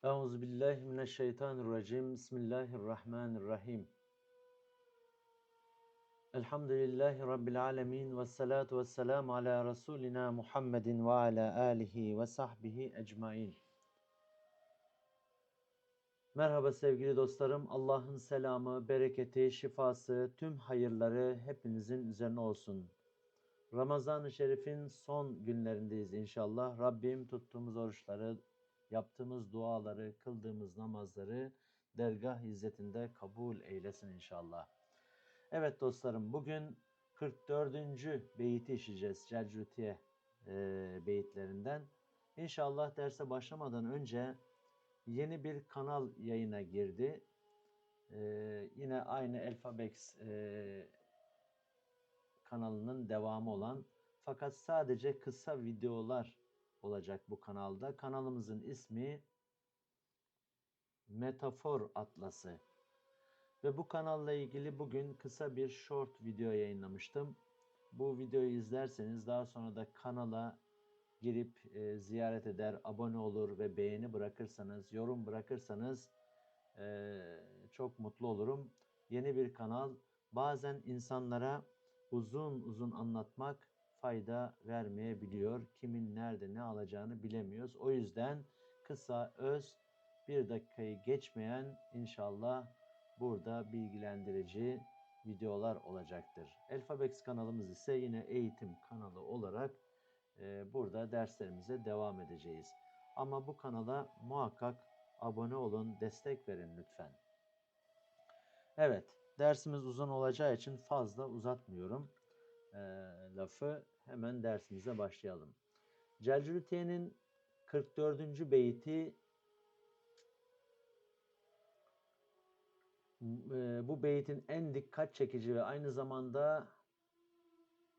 Euzubillahimineşşeytanirracim. Bismillahirrahmanirrahim. Elhamdülillahi Rabbil alemin. Vessalatu vesselamu ala Resulina Muhammedin ve ala alihi ve sahbihi ecmain. Merhaba sevgili dostlarım. Allah'ın selamı, bereketi, şifası, tüm hayırları hepinizin üzerine olsun. Ramazan-ı Şerif'in son günlerindeyiz inşallah. Rabbim tuttuğumuz oruçları, yaptığımız duaları, kıldığımız namazları dergah izzetinde kabul eylesin inşallah. Evet dostlarım, bugün 44. beyti işleyeceğiz Celcutiye beyitlerinden. İnşallah derse başlamadan önce yeni bir kanal yayına girdi. Yine aynı Alfabex kanalının devamı olan, fakat sadece kısa videolar olacak bu kanalda. Kanalımızın ismi Metafor Atlası. Ve bu kanalla ilgili bugün kısa bir short video yayınlamıştım. Bu videoyu izlerseniz daha sonra da kanala girip ziyaret eder, abone olur ve beğeni bırakırsanız, yorum bırakırsanız çok mutlu olurum. Yeni bir kanal. Bazen insanlara uzun uzun anlatmak fayda vermeyebiliyor. Kimin nerede ne alacağını bilemiyoruz. O yüzden kısa, öz, bir dakikayı geçmeyen inşallah burada bilgilendirici videolar olacaktır. Alfabex kanalımız ise yine eğitim kanalı olarak burada derslerimize devam edeceğiz. Ama bu kanala muhakkak abone olun, destek verin lütfen. Evet, dersimiz uzun olacağı için fazla uzatmıyorum lafı. Hemen dersimize başlayalım. Celcülutiye'nin 44. beyti, bu beytin en dikkat çekici ve aynı zamanda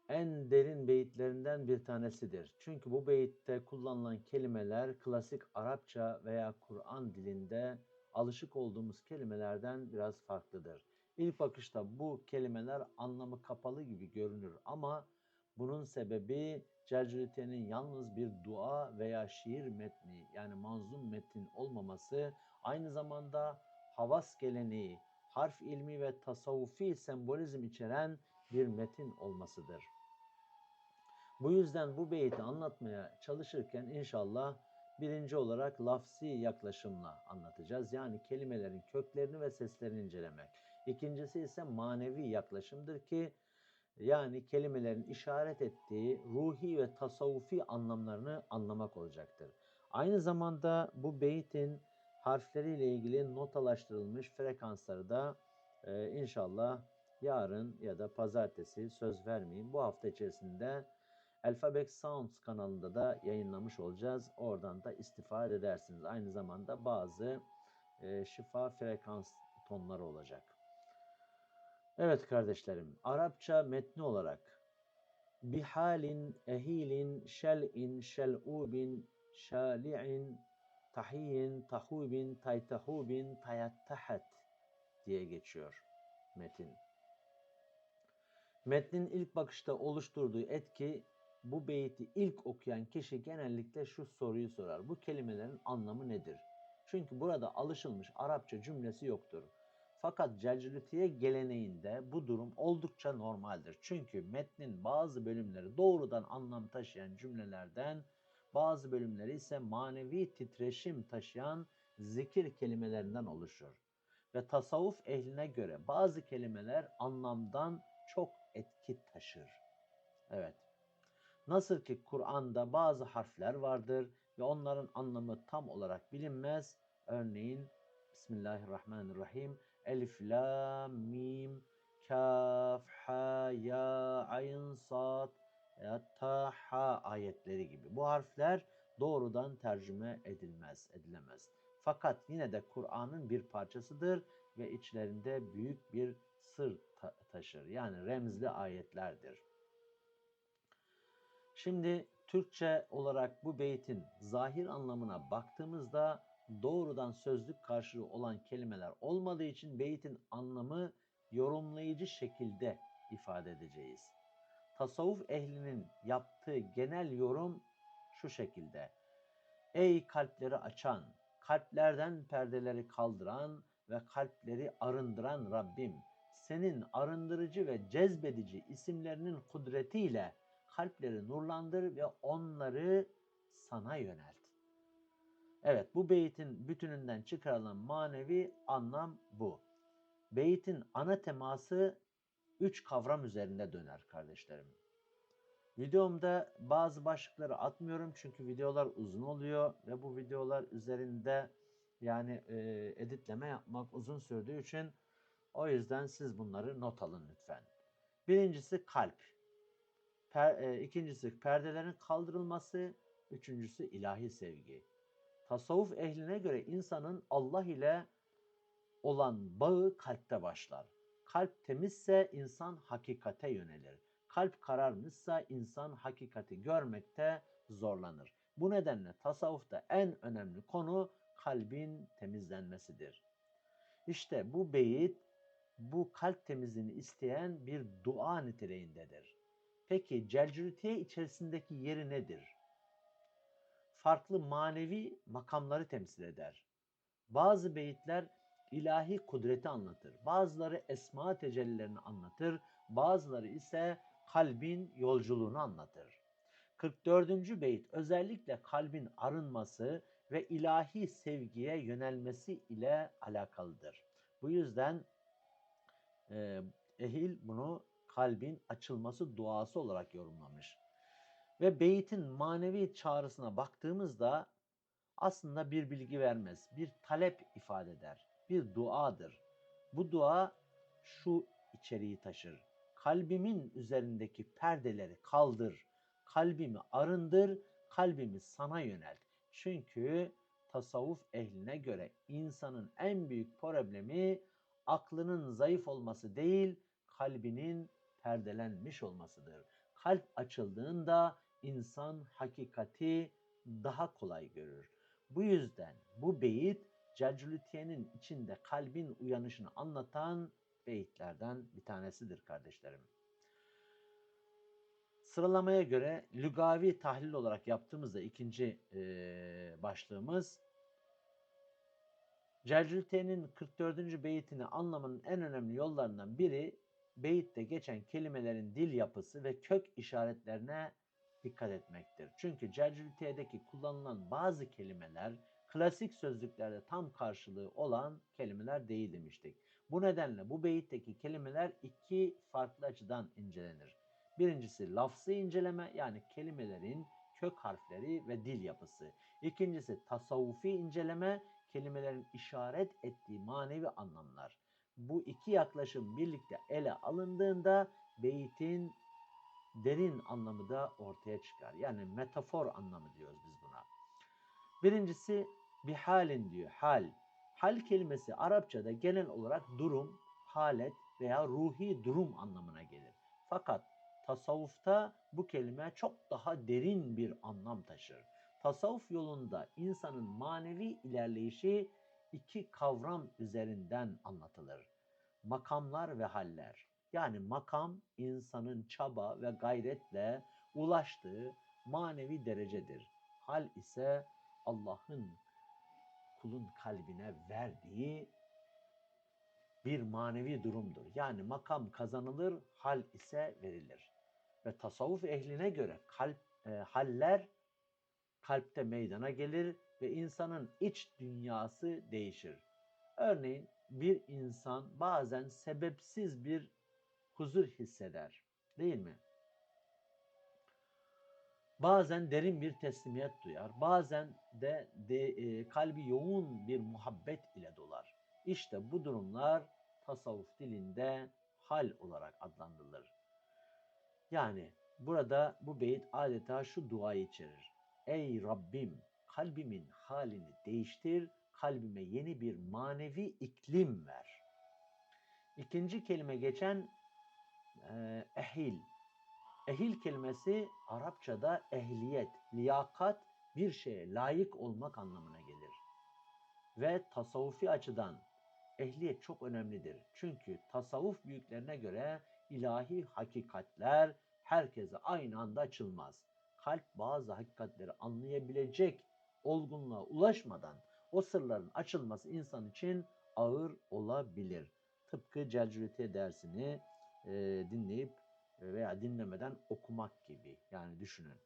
en derin beyitlerinden bir tanesidir. Çünkü bu beyitte kullanılan kelimeler klasik Arapça veya Kur'an dilinde alışık olduğumuz kelimelerden biraz farklıdır. İlk bakışta bu kelimeler anlamı kapalı gibi görünür ama bunun sebebi Celcülitiye'nin yalnız bir dua veya şiir metni, yani manzum metin olmaması, aynı zamanda havas geleneği, harf ilmi ve tasavvufi sembolizm içeren bir metin olmasıdır. Bu yüzden bu beyti anlatmaya çalışırken inşallah birinci olarak lafzi yaklaşımla anlatacağız. Yani kelimelerin köklerini ve seslerini incelemek. İkincisi ise manevi yaklaşımdır ki yani kelimelerin işaret ettiği ruhi ve tasavvufi anlamlarını anlamak olacaktır. Aynı zamanda bu beytin harfleriyle ilgili notalaştırılmış frekansları da inşallah yarın ya da pazartesi, söz vermeyeyim, bu hafta içerisinde Alphabex Sounds kanalında da yayınlamış olacağız. Oradan da istifade edersiniz. Aynı zamanda bazı şifa frekans tonları olacak. Evet kardeşlerim, Arapça metni olarak bihalin, ehilin, şel'in, şel'ubin, şali'in, tahiyin, tahubin, taytahubin, tayattahat diye geçiyor metin. Metnin ilk bakışta oluşturduğu etki, bu beyti ilk okuyan kişi genellikle şu soruyu sorar: bu kelimelerin anlamı nedir? Çünkü burada alışılmış Arapça cümlesi yoktur. Fakat Celcülutiye geleneğinde bu durum oldukça normaldir. Çünkü metnin bazı bölümleri doğrudan anlam taşıyan cümlelerden, bazı bölümleri ise manevi titreşim taşıyan zikir kelimelerinden oluşur. Ve tasavvuf ehline göre bazı kelimeler anlamdan çok etki taşır. Evet. Nasıl ki Kur'an'da bazı harfler vardır ve onların anlamı tam olarak bilinmez. Örneğin Bismillahirrahmanirrahim. Elif, la, mim, kaf, ha, ya, ayn, sad, ta, ha ayetleri gibi. Bu harfler doğrudan tercüme edilemez. Fakat yine de Kur'an'ın bir parçasıdır ve içlerinde büyük bir sır taşır. Yani remzli ayetlerdir. Şimdi Türkçe olarak bu beytin zahir anlamına baktığımızda doğrudan sözlük karşılığı olan kelimeler olmadığı için beytin anlamı yorumlayıcı şekilde ifade edeceğiz. Tasavvuf ehlinin yaptığı genel yorum şu şekilde: ey kalpleri açan, kalplerden perdeleri kaldıran ve kalpleri arındıran Rabbim, senin arındırıcı ve cezbedici isimlerinin kudretiyle kalpleri nurlandır ve onları sana yönelt. Evet, bu beytin bütününden çıkarılan manevi anlam bu. Beytin ana teması 3 kavram üzerinde döner kardeşlerim. Videomda bazı başlıkları atmıyorum çünkü videolar uzun oluyor ve bu videolar üzerinde yani editleme yapmak uzun sürdüğü için o yüzden siz bunları not alın lütfen. Birincisi kalp. İkincisi perdelerin kaldırılması. Üçüncüsü ilahi sevgi. Tasavvuf ehline göre insanın Allah ile olan bağı kalpte başlar. Kalp temizse insan hakikate yönelir. Kalp kararmışsa insan hakikati görmekte zorlanır. Bu nedenle tasavvufta en önemli konu kalbin temizlenmesidir. İşte bu beyit bu kalp temizliğini isteyen bir dua niteliğindedir. Peki Celcülütiye içerisindeki yeri nedir? Farklı manevi makamları temsil eder. Bazı beyitler ilahi kudreti anlatır. Bazıları esma tecellilerini anlatır. Bazıları ise kalbin yolculuğunu anlatır. 44. beyit özellikle kalbin arınması ve ilahi sevgiye yönelmesi ile alakalıdır. Bu yüzden ehil bunu kalbin açılması duası olarak yorumlamış. Ve beytin manevi çağrısına baktığımızda aslında bir bilgi vermez. Bir talep ifade eder. Bir duadır. Bu dua şu içeriği taşır. Kalbimin üzerindeki perdeleri kaldır. Kalbimi arındır. Kalbimi sana yönelt. Çünkü tasavvuf ehline göre insanın en büyük problemi aklının zayıf olması değil, kalbinin perdelenmiş olmasıdır. Kalp açıldığında insan hakikati daha kolay görür. Bu yüzden bu beyit Celcülütiye'nin içinde kalbin uyanışını anlatan beyitlerden bir tanesidir kardeşlerim. Sıralamaya göre lügavi tahlil olarak yaptığımızda ikinci başlığımız Celcülütiye'nin 44. beytini anlamanın en önemli yollarından biri beyitte geçen kelimelerin dil yapısı ve kök işaretlerine dikkat etmektir. Çünkü Celcülütiye'deki kullanılan bazı kelimeler klasik sözlüklerde tam karşılığı olan kelimeler değil demiştik. Bu nedenle bu beyitteki kelimeler iki farklı açıdan incelenir. Birincisi lafzı inceleme yani kelimelerin kök harfleri ve dil yapısı. İkincisi tasavvufi inceleme kelimelerin işaret ettiği manevi anlamlar. Bu iki yaklaşım birlikte ele alındığında beyitin derin anlamı da ortaya çıkar. Yani metafor anlamı diyoruz biz buna. Birincisi bir halin diyor. Hal. Hal kelimesi Arapçada genel olarak durum, halet veya ruhi durum anlamına gelir. Fakat tasavvufta bu kelime çok daha derin bir anlam taşır. Tasavvuf yolunda insanın manevi ilerleyişi iki kavram üzerinden anlatılır. Makamlar ve haller. Yani makam insanın çaba ve gayretle ulaştığı manevi derecedir. Hal ise Allah'ın kulun kalbine verdiği bir manevi durumdur. Yani makam kazanılır, hal ise verilir. Ve tasavvuf ehline göre haller kalpte meydana gelir ve insanın iç dünyası değişir. Örneğin bir insan bazen sebepsiz bir huzur hisseder, değil mi? Bazen derin bir teslimiyet duyar, bazen de kalbi yoğun bir muhabbet ile dolar. İşte bu durumlar tasavvuf dilinde hal olarak adlandırılır. Yani burada bu beyit adeta şu duayı içerir. Ey Rabbim, kalbimin halini değiştir, kalbime yeni bir manevi iklim ver. İkinci kelime geçen ehil. Ehil kelimesi Arapçada ehliyet, liyakat, bir şeye layık olmak anlamına gelir. Ve tasavvufi açıdan ehliyet çok önemlidir. Çünkü tasavvuf büyüklerine göre ilahi hakikatler herkese aynı anda açılmaz. Kalp bazı hakikatleri anlayabilecek olgunluğa ulaşmadan o sırların açılması insan için ağır olabilir. Tıpkı Celcülütiye dersini dinleyip veya dinlemeden okumak gibi, yani düşünün.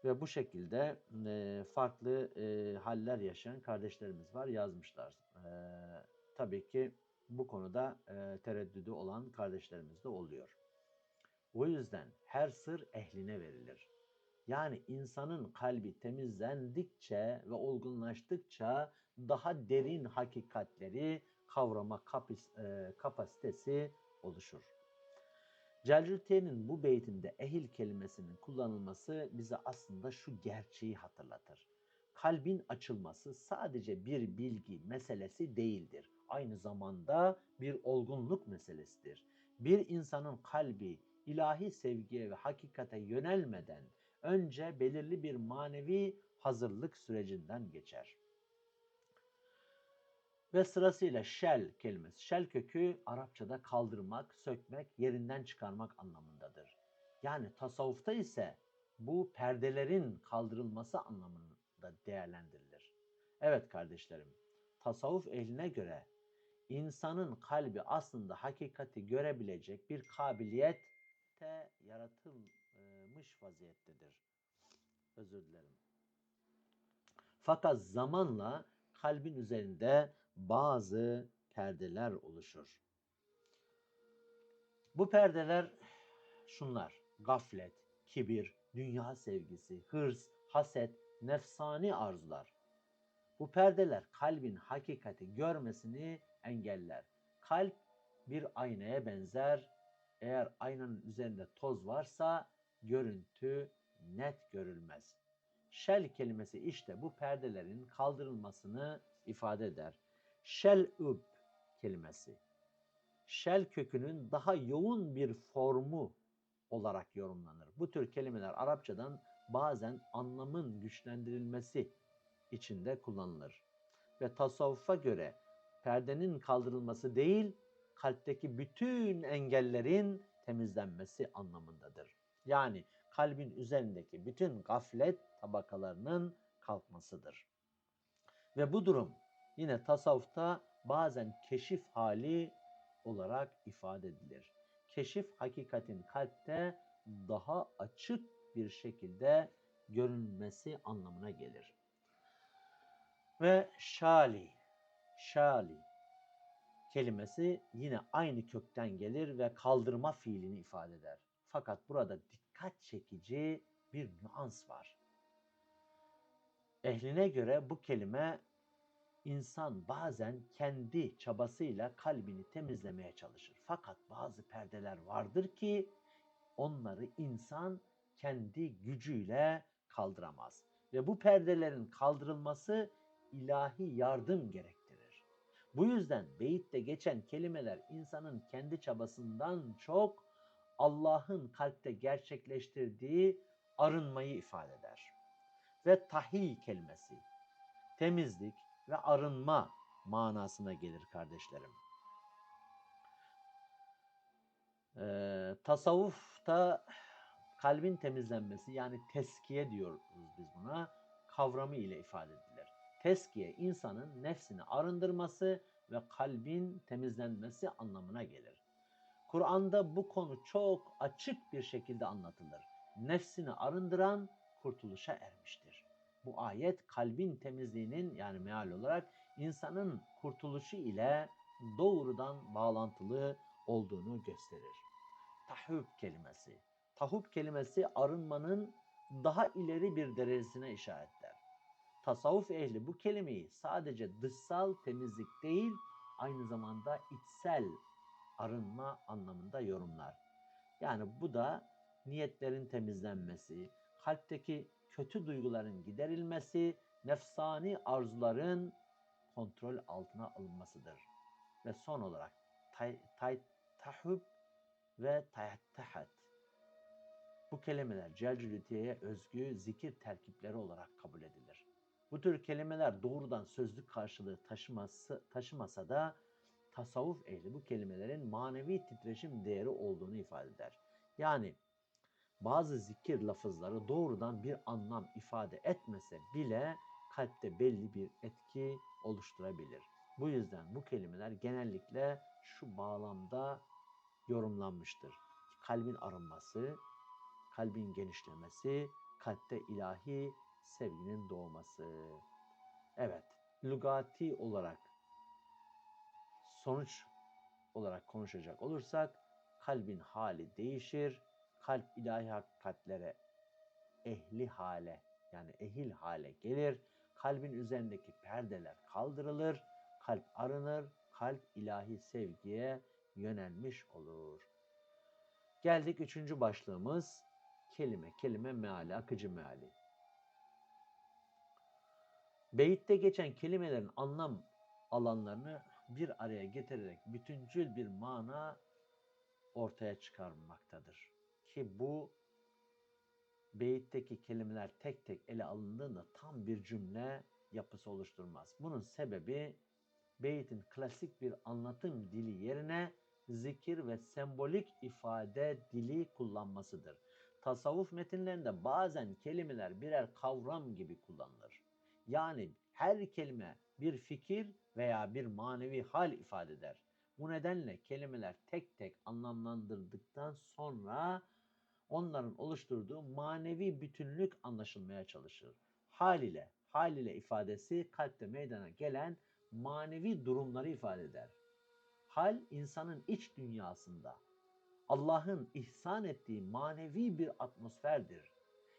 Ve bu şekilde farklı haller yaşayan kardeşlerimiz var, yazmışlar. Tabii ki bu konuda tereddüdü olan kardeşlerimiz de oluyor. O yüzden her sır ehline verilir. Yani insanın kalbi temizlendikçe ve olgunlaştıkça daha derin hakikatleri kavrama kapasitesi oluşur. Celcültiye'nin bu beytinde ehil kelimesinin kullanılması bize aslında şu gerçeği hatırlatır. Kalbin açılması sadece bir bilgi meselesi değildir. Aynı zamanda bir olgunluk meselesidir. Bir insanın kalbi ilahi sevgiye ve hakikate yönelmeden önce belirli bir manevi hazırlık sürecinden geçer. Ve sırasıyla şel kelimesi. Şel kökü Arapçada kaldırmak, sökmek, yerinden çıkarmak anlamındadır. Yani tasavvufta ise bu perdelerin kaldırılması anlamında değerlendirilir. Evet kardeşlerim, tasavvuf ehline göre insanın kalbi aslında hakikati görebilecek bir kabiliyette yaratılmış vaziyettedir. Özür dilerim. Fakat zamanla kalbin üzerinde bazı perdeler oluşur. Bu perdeler şunlar: gaflet, kibir, dünya sevgisi, hırs, haset, nefsani arzular. Bu perdeler kalbin hakikati görmesini engeller. Kalp bir aynaya benzer. Eğer aynanın üzerinde toz varsa görüntü net görülmez. Şel kelimesi işte bu perdelerin kaldırılmasını ifade eder. Şel'üb kelimesi. Şel kökünün daha yoğun bir formu olarak yorumlanır. Bu tür kelimeler Arapçadan bazen anlamın güçlendirilmesi için de kullanılır. Ve tasavvufa göre perdenin kaldırılması değil, kalpteki bütün engellerin temizlenmesi anlamındadır. Yani kalbin üzerindeki bütün gaflet tabakalarının kalkmasıdır. Ve bu durum yine tasavvufta bazen keşif hali olarak ifade edilir. Keşif hakikatin kalpte daha açık bir şekilde görünmesi anlamına gelir. Ve şali kelimesi yine aynı kökten gelir ve kaldırma fiilini ifade eder. Fakat burada dikkat çekici bir nüans var. Ehline göre bu kelime insan bazen kendi çabasıyla kalbini temizlemeye çalışır. Fakat bazı perdeler vardır ki onları insan kendi gücüyle kaldıramaz. Ve bu perdelerin kaldırılması ilahi yardım gerektirir. Bu yüzden beyitte geçen kelimeler insanın kendi çabasından çok Allah'ın kalpte gerçekleştirdiği arınmayı ifade eder. Ve tahil kelimesi temizlik ve arınma manasına gelir kardeşlerim. Tasavvufta kalbin temizlenmesi, yani teskiye diyoruz biz buna, kavramı ile ifade edilir. Teskiye insanın nefsini arındırması ve kalbin temizlenmesi anlamına gelir. Kur'an'da bu konu çok açık bir şekilde anlatılır. Nefsini arındıran kurtuluşa ermiştir. Bu ayet kalbin temizliğinin, yani meal olarak insanın kurtuluşu ile doğrudan bağlantılı olduğunu gösterir. Tahub kelimesi. Tahub kelimesi arınmanın daha ileri bir derecesine işaret eder. Tasavvuf ehli bu kelimeyi sadece dışsal temizlik değil, aynı zamanda içsel arınma anlamında yorumlar. Yani bu da niyetlerin temizlenmesi, kalpteki kötü duyguların giderilmesi, nefsani arzuların kontrol altına alınmasıdır. Ve son olarak tahub ve tayattahat. Bu kelimeler Celcülütiye'ye özgü zikir terkipleri olarak kabul edilir. Bu tür kelimeler doğrudan sözlük karşılığı taşımasa da tasavvuf ehli bu kelimelerin manevi titreşim değeri olduğunu ifade eder. Yani bazı zikir lafızları doğrudan bir anlam ifade etmese bile kalpte belli bir etki oluşturabilir. Bu yüzden bu kelimeler genellikle şu bağlamda yorumlanmıştır. Kalbin arınması, kalbin genişlemesi, kalpte ilahi sevginin doğması. Evet, lügati olarak sonuç olarak konuşacak olursak kalbin hali değişir, kalp ilahi hakikatlere ehli hale yani ehil hale gelir, kalbin üzerindeki perdeler kaldırılır, kalp arınır, kalp ilahi sevgiye yönelmiş olur. Geldik üçüncü başlığımız kelime meali, akıcı meali. Beyitte geçen kelimelerin anlam alanlarını bir araya getirerek bütüncül bir mana ortaya çıkarmaktadır. Ki bu beyitteki kelimeler tek tek ele alındığında tam bir cümle yapısı oluşturmaz. Bunun sebebi beyitin klasik bir anlatım dili yerine zikir ve sembolik ifade dili kullanmasıdır. Tasavvuf metinlerinde bazen kelimeler birer kavram gibi kullanılır. Yani her kelime bir fikir veya bir manevi hal ifade eder. Bu nedenle kelimeler tek tek anlamlandırıldıktan sonra onların oluşturduğu manevi bütünlük anlaşılmaya çalışır. Hal ile ifadesi kalpte meydana gelen manevi durumları ifade eder. Hal insanın iç dünyasında Allah'ın ihsan ettiği manevi bir atmosferdir.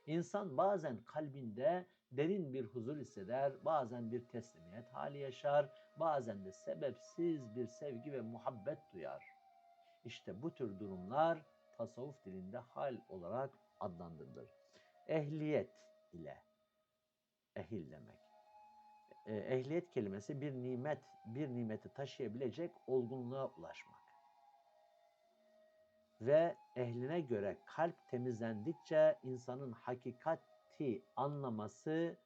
İnsan bazen kalbinde derin bir huzur hisseder, bazen bir teslimiyet hali yaşar, bazen de sebepsiz bir sevgi ve muhabbet duyar. İşte bu tür durumlar tasavvuf dilinde hal olarak adlandırılır. Ehliyet ile ehil demek. Ehliyet kelimesi bir nimeti taşıyabilecek olgunluğa ulaşmak. Ve ehline göre kalp temizlendikçe insanın hakikati anlaması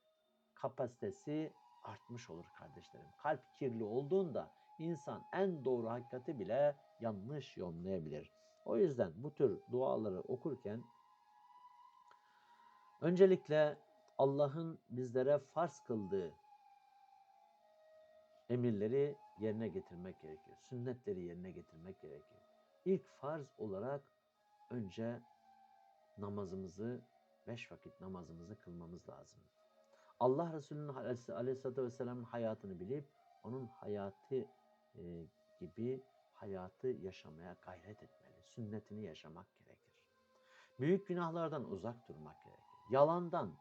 kapasitesi artmış olur kardeşlerim. Kalp kirli olduğunda insan en doğru hakikati bile yanlış yorumlayabilir. O yüzden bu tür duaları okurken öncelikle Allah'ın bizlere farz kıldığı emirleri yerine getirmek gerekir. Sünnetleri yerine getirmek gerekir. İlk farz olarak önce namazımızı, 5 vakit namazımızı kılmamız lazım. Allah Resulü'nün Aleyhisselatü Vesselam'ın hayatını bilip onun hayatı gibi hayatı yaşamaya gayret etmeli. Sünnetini yaşamak gerekir. Büyük günahlardan uzak durmak gerekir. Yalandan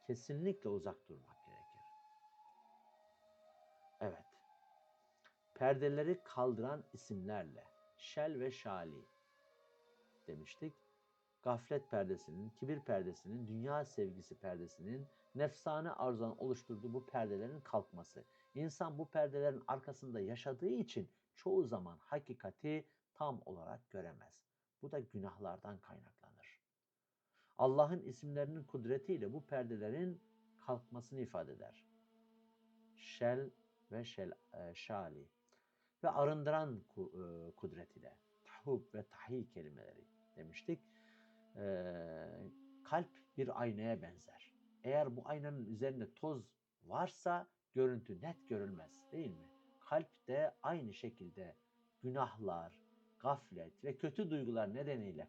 kesinlikle uzak durmak gerekir. Evet. Perdeleri kaldıran isimlerle şel ve şali demiştik. Gaflet perdesinin, kibir perdesinin, dünya sevgisi perdesinin, nefsane arzudan oluşturduğu bu perdelerin kalkması. İnsan bu perdelerin arkasında yaşadığı için çoğu zaman hakikati tam olarak göremez. Bu da günahlardan kaynaklanır. Allah'ın isimlerinin kudretiyle bu perdelerin kalkmasını ifade eder. Şel ve şali ve arındıran kudret ile tahub ve tahi kelimeleri demiştik. Kalp bir aynaya benzer. Eğer bu aynanın üzerinde toz varsa görüntü net görülmez, değil mi? Kalp de aynı şekilde günahlar, gaflet ve kötü duygular nedeniyle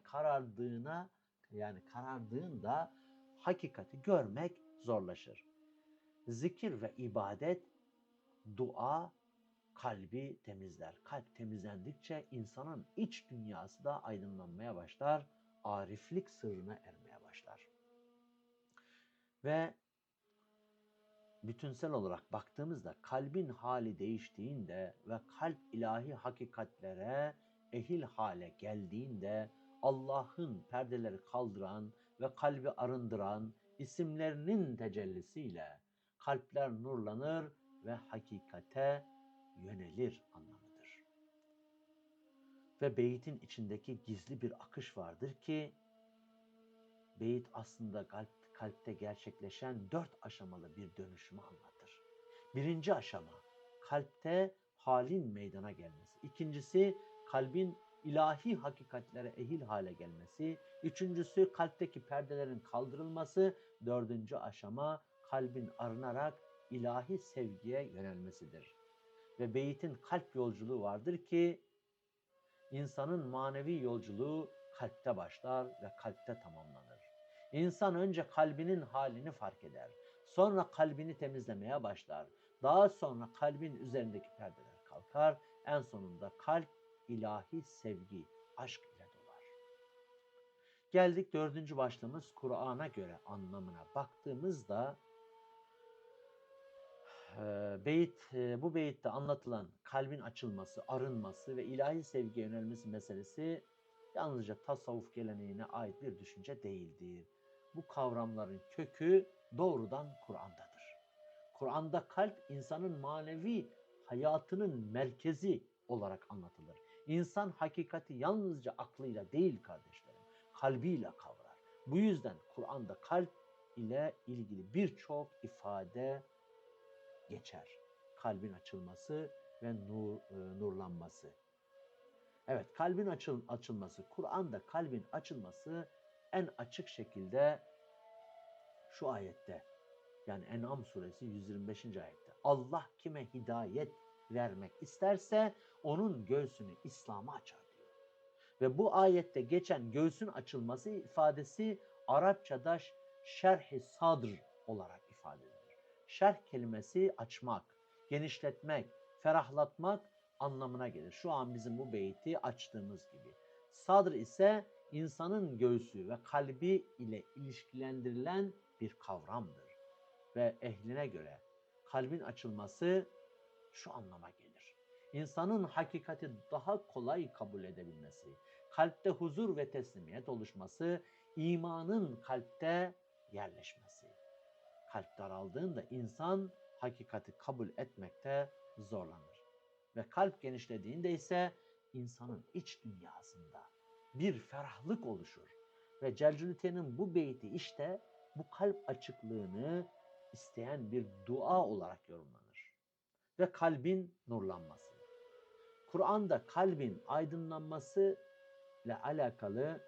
karardığında hakikati görmek zorlaşır. Zikir ve ibadet, dua kalbi temizler. Kalp temizlendikçe insanın iç dünyası da aydınlanmaya başlar, ariflik sırrına ermeye başlar. Ve bütünsel olarak baktığımızda kalbin hali değiştiğinde ve kalp ilahi hakikatlere ehil hale geldiğinde Allah'ın perdeleri kaldıran ve kalbi arındıran isimlerinin tecellisiyle kalpler nurlanır ve hakikate yönelir anlamıdır. Ve beyitin içindeki gizli bir akış vardır ki beyit aslında kalpte gerçekleşen 4 aşamalı bir dönüşümü anlatır. Birinci aşama kalpte halin meydana gelmesi. İkincisi kalbin ilahi hakikatlere ehil hale gelmesi. Üçüncüsü kalpteki perdelerin kaldırılması. Dördüncü aşama kalbin arınarak ilahi sevgiye yönelmesidir. Ve beytin kalp yolculuğu vardır ki insanın manevi yolculuğu kalpte başlar ve kalpte tamamlanır. İnsan önce kalbinin halini fark eder. Sonra kalbini temizlemeye başlar. Daha sonra kalbin üzerindeki perdeler kalkar. En sonunda kalp ilahi sevgi, aşk ile dolar. Geldik dördüncü başlığımız Kur'an'a göre anlamına baktığımızda bu beyitte anlatılan kalbin açılması, arınması ve ilahi sevgiye yönelmesi meselesi yalnızca tasavvuf geleneğine ait bir düşünce değildir. Bu kavramların kökü doğrudan Kur'an'dadır. Kur'an'da kalp insanın manevi hayatının merkezi olarak anlatılır. İnsan hakikati yalnızca aklıyla değil kardeşlerim, kalbiyle kavrar. Bu yüzden Kur'an'da kalp ile ilgili birçok ifade geçer. Kalbin açılması ve nurlanması. Evet, kalbin açılması, Kur'an'da kalbin açılması en açık şekilde şu ayette, yani En'am suresi 125. ayette. Allah kime hidayet vermek isterse onun göğsünü İslam'a açar diyor. Ve bu ayette geçen göğsün açılması ifadesi Arapçada şerh-i sadr olarak ifade edilir. Şerh kelimesi açmak, genişletmek, ferahlatmak anlamına gelir. Şu an bizim bu beyti açtığımız gibi. Sadr ise insanın göğsü ve kalbi ile ilişkilendirilen bir kavramdır. Ve ehline göre kalbin açılması şu anlama gelir. İnsanın hakikati daha kolay kabul edebilmesi, kalpte huzur ve teslimiyet oluşması, imanın kalpte yerleşmesi. Kalp daraldığında insan hakikati kabul etmekte zorlanır. Ve kalp genişlediğinde ise insanın iç dünyasında bir ferahlık oluşur. Ve Celcülite'nin bu beyti işte bu kalp açıklığını isteyen bir dua olarak yorumlanır. Ve kalbin nurlanması. Kur'an'da kalbin aydınlanması ile alakalı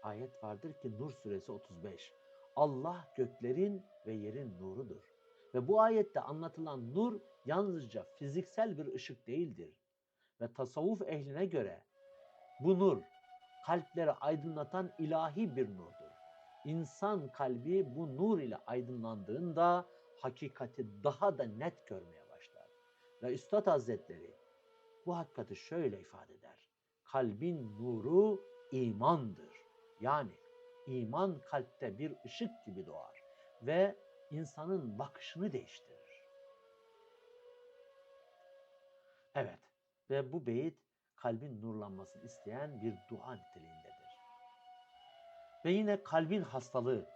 ayet vardır ki Nur suresi 35. Allah göklerin ve yerin nurudur. Ve bu ayette anlatılan nur yalnızca fiziksel bir ışık değildir. Ve tasavvuf ehline göre bu nur kalpleri aydınlatan ilahi bir nurdur. İnsan kalbi bu nur ile aydınlandığında hakikati daha da net görmeye başlar. Ve Üstad Hazretleri bu hakikati şöyle ifade eder. Kalbin nuru imandır. Yani iman kalpte bir ışık gibi doğar ve insanın bakışını değiştirir. Evet, ve bu beyit kalbin nurlanmasını isteyen bir dua niteliğindedir. Ve yine kalbin hastalığı.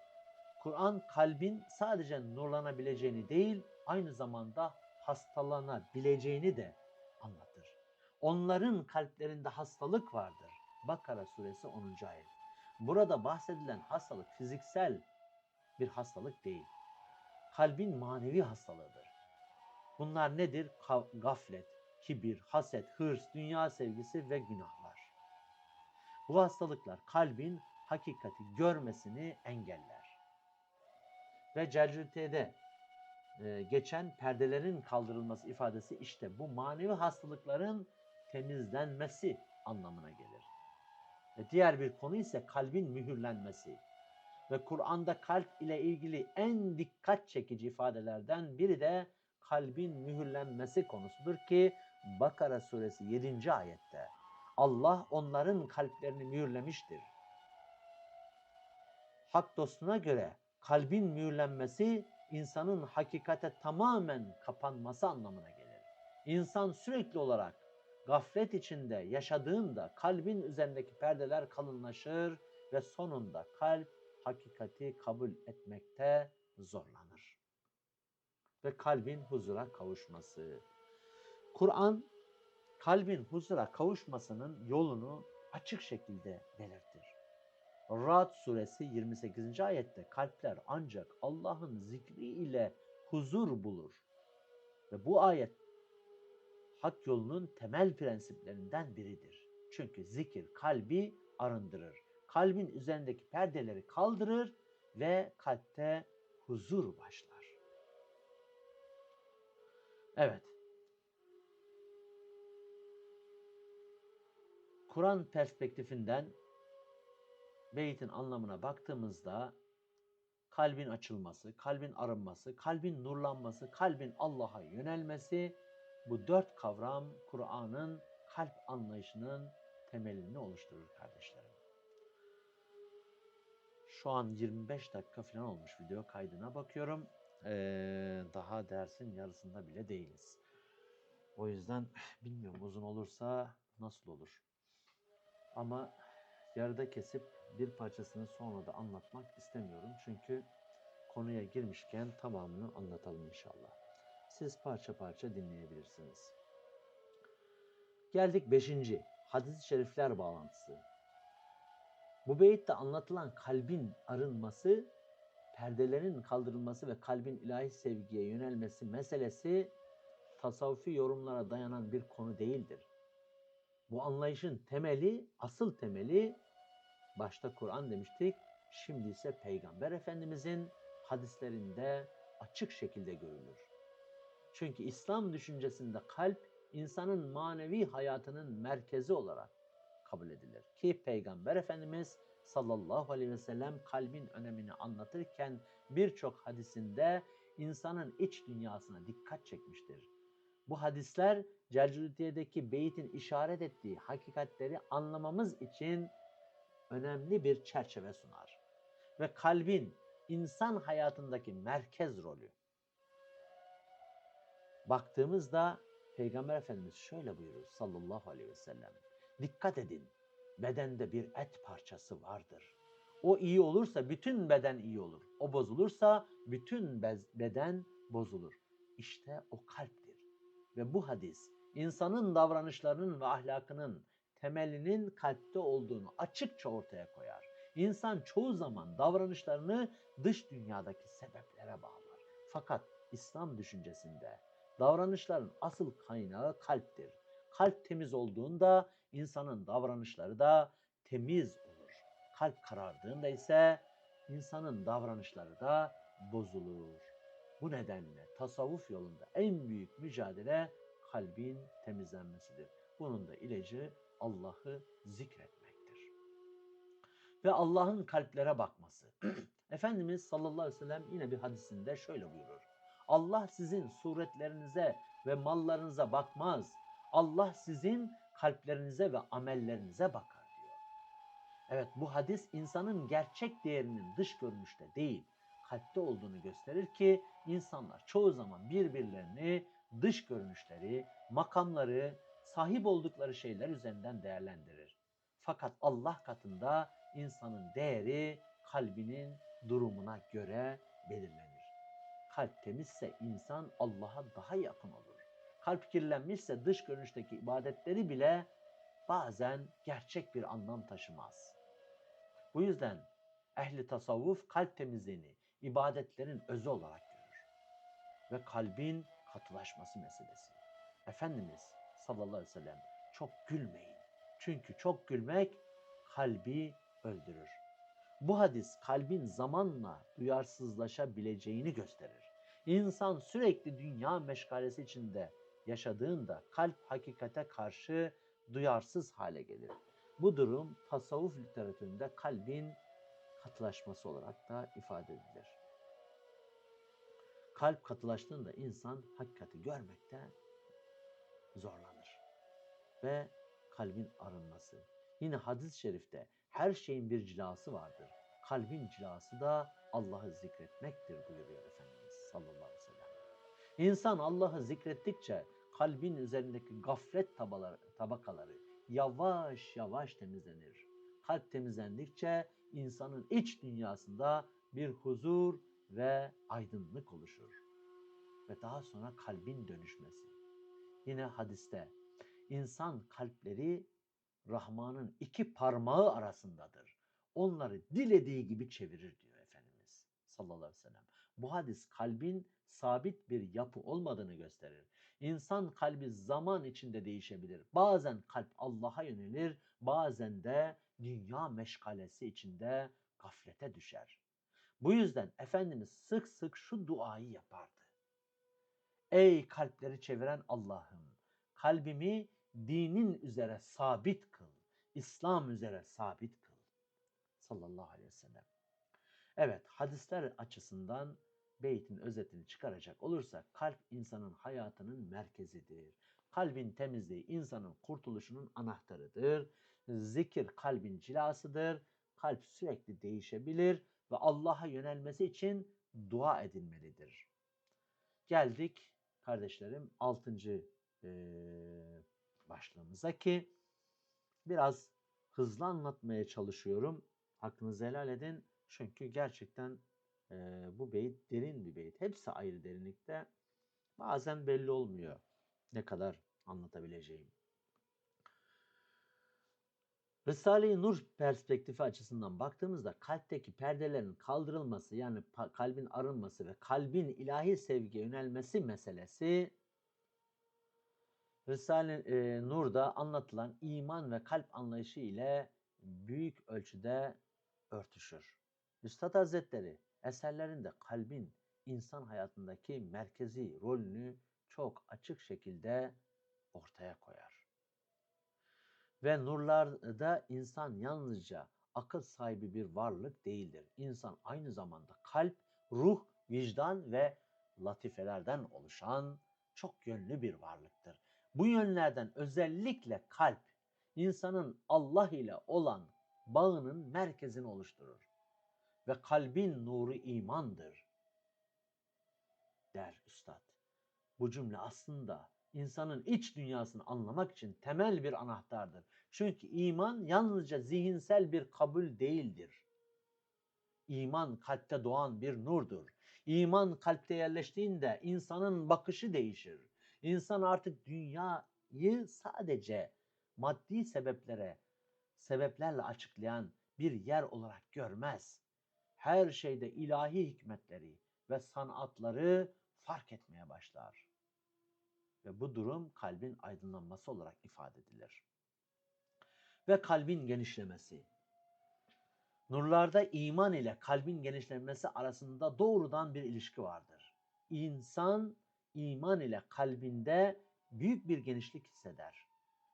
Kur'an kalbin sadece nurlanabileceğini değil, aynı zamanda hastalanabileceğini de anlatır. Onların kalplerinde hastalık vardır. Bakara suresi 10. ayet. Burada bahsedilen hastalık fiziksel bir hastalık değil. Kalbin manevi hastalığıdır. Bunlar nedir? Gaflet, kibir, haset, hırs, dünya sevgisi ve günahlar. Bu hastalıklar kalbin hakikati görmesini engeller. Ve Celcülte'de geçen perdelerin kaldırılması ifadesi işte bu manevi hastalıkların temizlenmesi anlamına gelir. Ve diğer bir konu ise kalbin mühürlenmesi. Ve Kur'an'da kalp ile ilgili en dikkat çekici ifadelerden biri de kalbin mühürlenmesi konusudur ki Bakara suresi 7. ayette Allah onların kalplerini mühürlemiştir. Hak dostuna göre kalbin mühürlenmesi insanın hakikate tamamen kapanması anlamına gelir. İnsan sürekli olarak gaflet içinde yaşadığında kalbin üzerindeki perdeler kalınlaşır ve sonunda kalp hakikati kabul etmekte zorlanır. Ve kalbin huzura kavuşması. Kur'an kalbin huzura kavuşmasının yolunu açık şekilde belirtir. Ra'd suresi 28. ayette kalpler ancak Allah'ın zikri ile huzur bulur. Ve bu ayet hak yolunun temel prensiplerinden biridir. Çünkü zikir kalbi arındırır. Kalbin üzerindeki perdeleri kaldırır ve kalpte huzur başlar. Evet, Kur'an perspektifinden beytin anlamına baktığımızda kalbin açılması, kalbin arınması, kalbin nurlanması, kalbin Allah'a yönelmesi, bu dört kavram Kur'an'ın kalp anlayışının temelini oluşturur kardeşlerim. Şu an 25 dakika falan olmuş video kaydına bakıyorum. Daha dersin yarısında bile değiliz. O yüzden bilmiyorum, uzun olursa nasıl olur. Ama yarıda kesip bir parçasını sonra da anlatmak istemiyorum. Çünkü konuya girmişken tamamını anlatalım inşallah. Siz parça parça dinleyebilirsiniz. Geldik 5. Hadis-i şerifler bağlantısı. Bu beyitte anlatılan kalbin arınması, perdelerin kaldırılması ve kalbin ilahi sevgiye yönelmesi meselesi tasavvufi yorumlara dayanan bir konu değildir. Bu anlayışın temeli, asıl temeli başta Kur'an demiştik, şimdi ise Peygamber Efendimizin hadislerinde açık şekilde görülür. Çünkü İslam düşüncesinde kalp insanın manevi hayatının merkezi olarak kabul edilir. Ki Peygamber Efendimiz sallallahu aleyhi ve sellem kalbin önemini anlatırken birçok hadisinde insanın iç dünyasına dikkat çekmiştir. Bu hadisler Celcülütiye'deki beytin işaret ettiği hakikatleri anlamamız için önemli bir çerçeve sunar. Ve kalbin insan hayatındaki merkez rolü. Baktığımızda Peygamber Efendimiz şöyle buyurur sallallahu aleyhi ve sellem. Dikkat edin, bedende bir et parçası vardır. O iyi olursa bütün beden iyi olur. O bozulursa bütün beden bozulur. İşte o kalptir. Ve bu hadis insanın davranışlarının ve ahlakının temelinin kalpte olduğunu açıkça ortaya koyar. İnsan çoğu zaman davranışlarını dış dünyadaki sebeplere bağlar. Fakat İslam düşüncesinde davranışların asıl kaynağı kalptir. Kalp temiz olduğunda insanın davranışları da temiz olur. Kalp karardığında ise insanın davranışları da bozulur. Bu nedenle tasavvuf yolunda en büyük mücadele kalbin temizlenmesidir. Bunun da ilacı Allah'ı zikretmektir. Ve Allah'ın kalplere bakması. Efendimiz sallallahu aleyhi ve sellem yine bir hadisinde şöyle buyurur. Allah sizin suretlerinize ve mallarınıza bakmaz. Allah sizin kalplerinize ve amellerinize bakar diyor. Evet, bu hadis insanın gerçek değerinin dış görünüşte değil, kalpte olduğunu gösterir ki insanlar çoğu zaman birbirlerini dış görünüşleri, makamları, sahip oldukları şeyler üzerinden değerlendirir. Fakat Allah katında insanın değeri kalbinin durumuna göre belirlenir. Kalp temizse insan Allah'a daha yakın olur. Kalp kirlenmişse dış görünüşteki ibadetleri bile bazen gerçek bir anlam taşımaz. Bu yüzden ehli tasavvuf kalp temizliğini ibadetlerin özü olarak görür. Ve kalbin katılaşması meselesi. Efendimiz sallallahu aleyhi ve sellem çok gülmeyin. Çünkü çok gülmek kalbi öldürür. Bu hadis kalbin zamanla duyarsızlaşabileceğini gösterir. İnsan sürekli dünya meşgalesi içinde yaşadığında kalp hakikate karşı duyarsız hale gelir. Bu durum tasavvuf literatüründe kalbin katılaşması olarak da ifade edilir. Kalp katılaştığında insan hakikati görmekte zorlanır. Ve kalbin arınması. Yine hadis-i şerifte her şeyin bir cilası vardır. Kalbin cilası da Allah'ı zikretmektir buyuruyor Efendimiz sallallahu aleyhi ve sellem. İnsan Allah'ı zikrettikçe kalbin üzerindeki gaflet tabakaları yavaş yavaş temizlenir. Kalp temizlendikçe insanın iç dünyasında bir huzur ve aydınlık oluşur. Ve daha sonra kalbin dönüşmesi. Yine hadiste insan kalpleri Rahman'ın iki parmağı arasındadır. Onları dilediği gibi çevirir diyor Efendimiz sallallahu aleyhi ve sellem. Bu hadis kalbin sabit bir yapı olmadığını gösterir. İnsan kalbi zaman içinde değişebilir. Bazen kalp Allah'a yönelir, bazen de dünya meşgalesi içinde gaflete düşer. Bu yüzden Efendimiz sık sık şu duayı yapardı. Ey kalpleri çeviren Allah'ım, kalbimi dinin üzere sabit kıl. İslam üzere sabit kıl. Sallallahu aleyhi ve sellem. Evet, hadisler açısından beytin özetini çıkaracak olursak kalp insanın hayatının merkezidir. Kalbin temizliği insanın kurtuluşunun anahtarıdır. Zikir kalbin cilasıdır. Kalp sürekli değişebilir ve Allah'a yönelmesi için dua edilmelidir. Geldik kardeşlerim 6. Başlığımıza ki biraz hızlı anlatmaya çalışıyorum. Hakkınızı helal edin. Çünkü gerçekten bu beyit derin bir beyit. Hepsi ayrı derinlikte. Bazen belli olmuyor ne kadar anlatabileceğim. Risale-i Nur perspektifi açısından baktığımızda kalpteki perdelerin kaldırılması yani kalbin arınması ve kalbin ilahi sevgiye yönelmesi meselesi Risale-i Nur'da anlatılan iman ve kalp anlayışı ile büyük ölçüde örtüşür. Üstad Hazretleri eserlerinde kalbin insan hayatındaki merkezi rolünü çok açık şekilde ortaya koyar. Ve nurlarda insan yalnızca akıl sahibi bir varlık değildir. İnsan aynı zamanda kalp, ruh, vicdan ve latifelerden oluşan çok yönlü bir varlıktır. Bu yönlerden özellikle kalp, insanın Allah ile olan bağının merkezini oluşturur. Ve kalbin nuru imandır, der Üstad. Bu cümle aslında insanın iç dünyasını anlamak için temel bir anahtardır. Çünkü iman yalnızca zihinsel bir kabul değildir. İman kalpte doğan bir nurdur. İman kalpte yerleştiğinde insanın bakışı değişir. İnsan artık dünyayı sadece maddi sebeplerle açıklayan bir yer olarak görmez. Her şeyde ilahi hikmetleri ve sanatları fark etmeye başlar. Ve bu durum kalbin aydınlanması olarak ifade edilir. Ve kalbin genişlemesi. Nurlarda iman ile kalbin genişlemesi arasında doğrudan bir ilişki vardır. İnsan iman ile kalbinde büyük bir genişlik hisseder.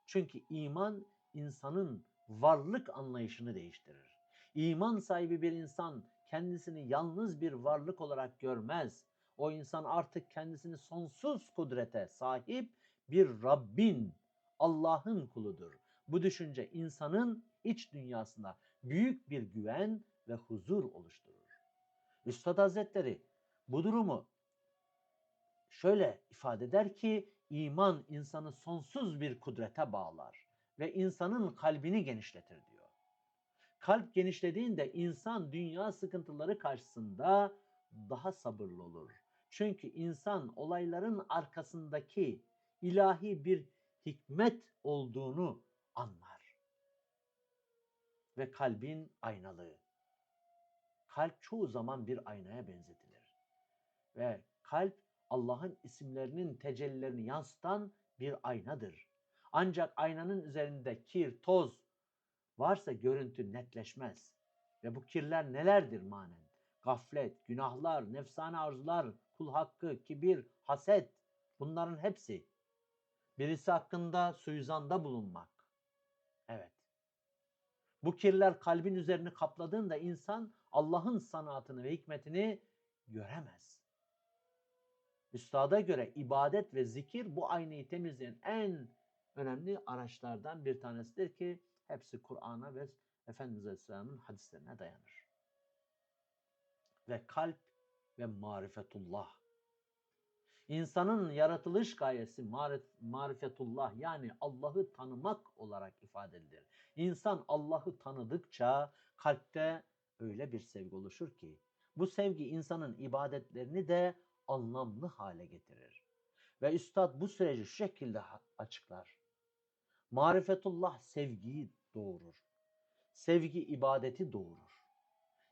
Çünkü iman insanın varlık anlayışını değiştirir. İman sahibi bir insan kendisini yalnız bir varlık olarak görmez. O insan artık kendisini sonsuz kudrete sahip bir Rabbin, Allah'ın kuludur. Bu düşünce insanın iç dünyasına büyük bir güven ve huzur oluşturur. Üstad Hazretleri bu durumu şöyle ifade eder ki iman insanı sonsuz bir kudrete bağlar ve insanın kalbini genişletir diyor. Kalp genişlediğinde insan dünya sıkıntıları karşısında daha sabırlı olur. Çünkü insan olayların arkasındaki ilahi bir hikmet olduğunu anlar. Ve kalbin aynalığı. Kalp çoğu zaman bir aynaya benzetilir. Ve kalp Allah'ın isimlerinin tecellilerini yansıtan bir aynadır. Ancak aynanın üzerinde kir, toz varsa görüntü netleşmez. Ve bu kirler nelerdir manen? Gaflet, günahlar, nefsane arzular, kul hakkı, kibir, haset, bunların hepsi. Birisi hakkında suizanda bulunmak. Evet. Bu kirler kalbin üzerini kapladığında insan Allah'ın sanatını ve hikmetini göremez. Üstada göre ibadet ve zikir bu aynayı temizleyen en önemli araçlardan bir tanesidir ki hepsi Kur'an'a ve Efendimiz Aleyhisselam'ın hadislerine dayanır. Ve kalp ve marifetullah. İnsanın yaratılış gayesi marifetullah yani Allah'ı tanımak olarak ifade edilir. İnsan Allah'ı tanıdıkça kalpte öyle bir sevgi oluşur ki bu sevgi insanın ibadetlerini de anlamlı hale getirir. Ve Üstad bu süreci şu şekilde açıklar. Marifetullah sevgiyi doğurur. Sevgi ibadeti doğurur.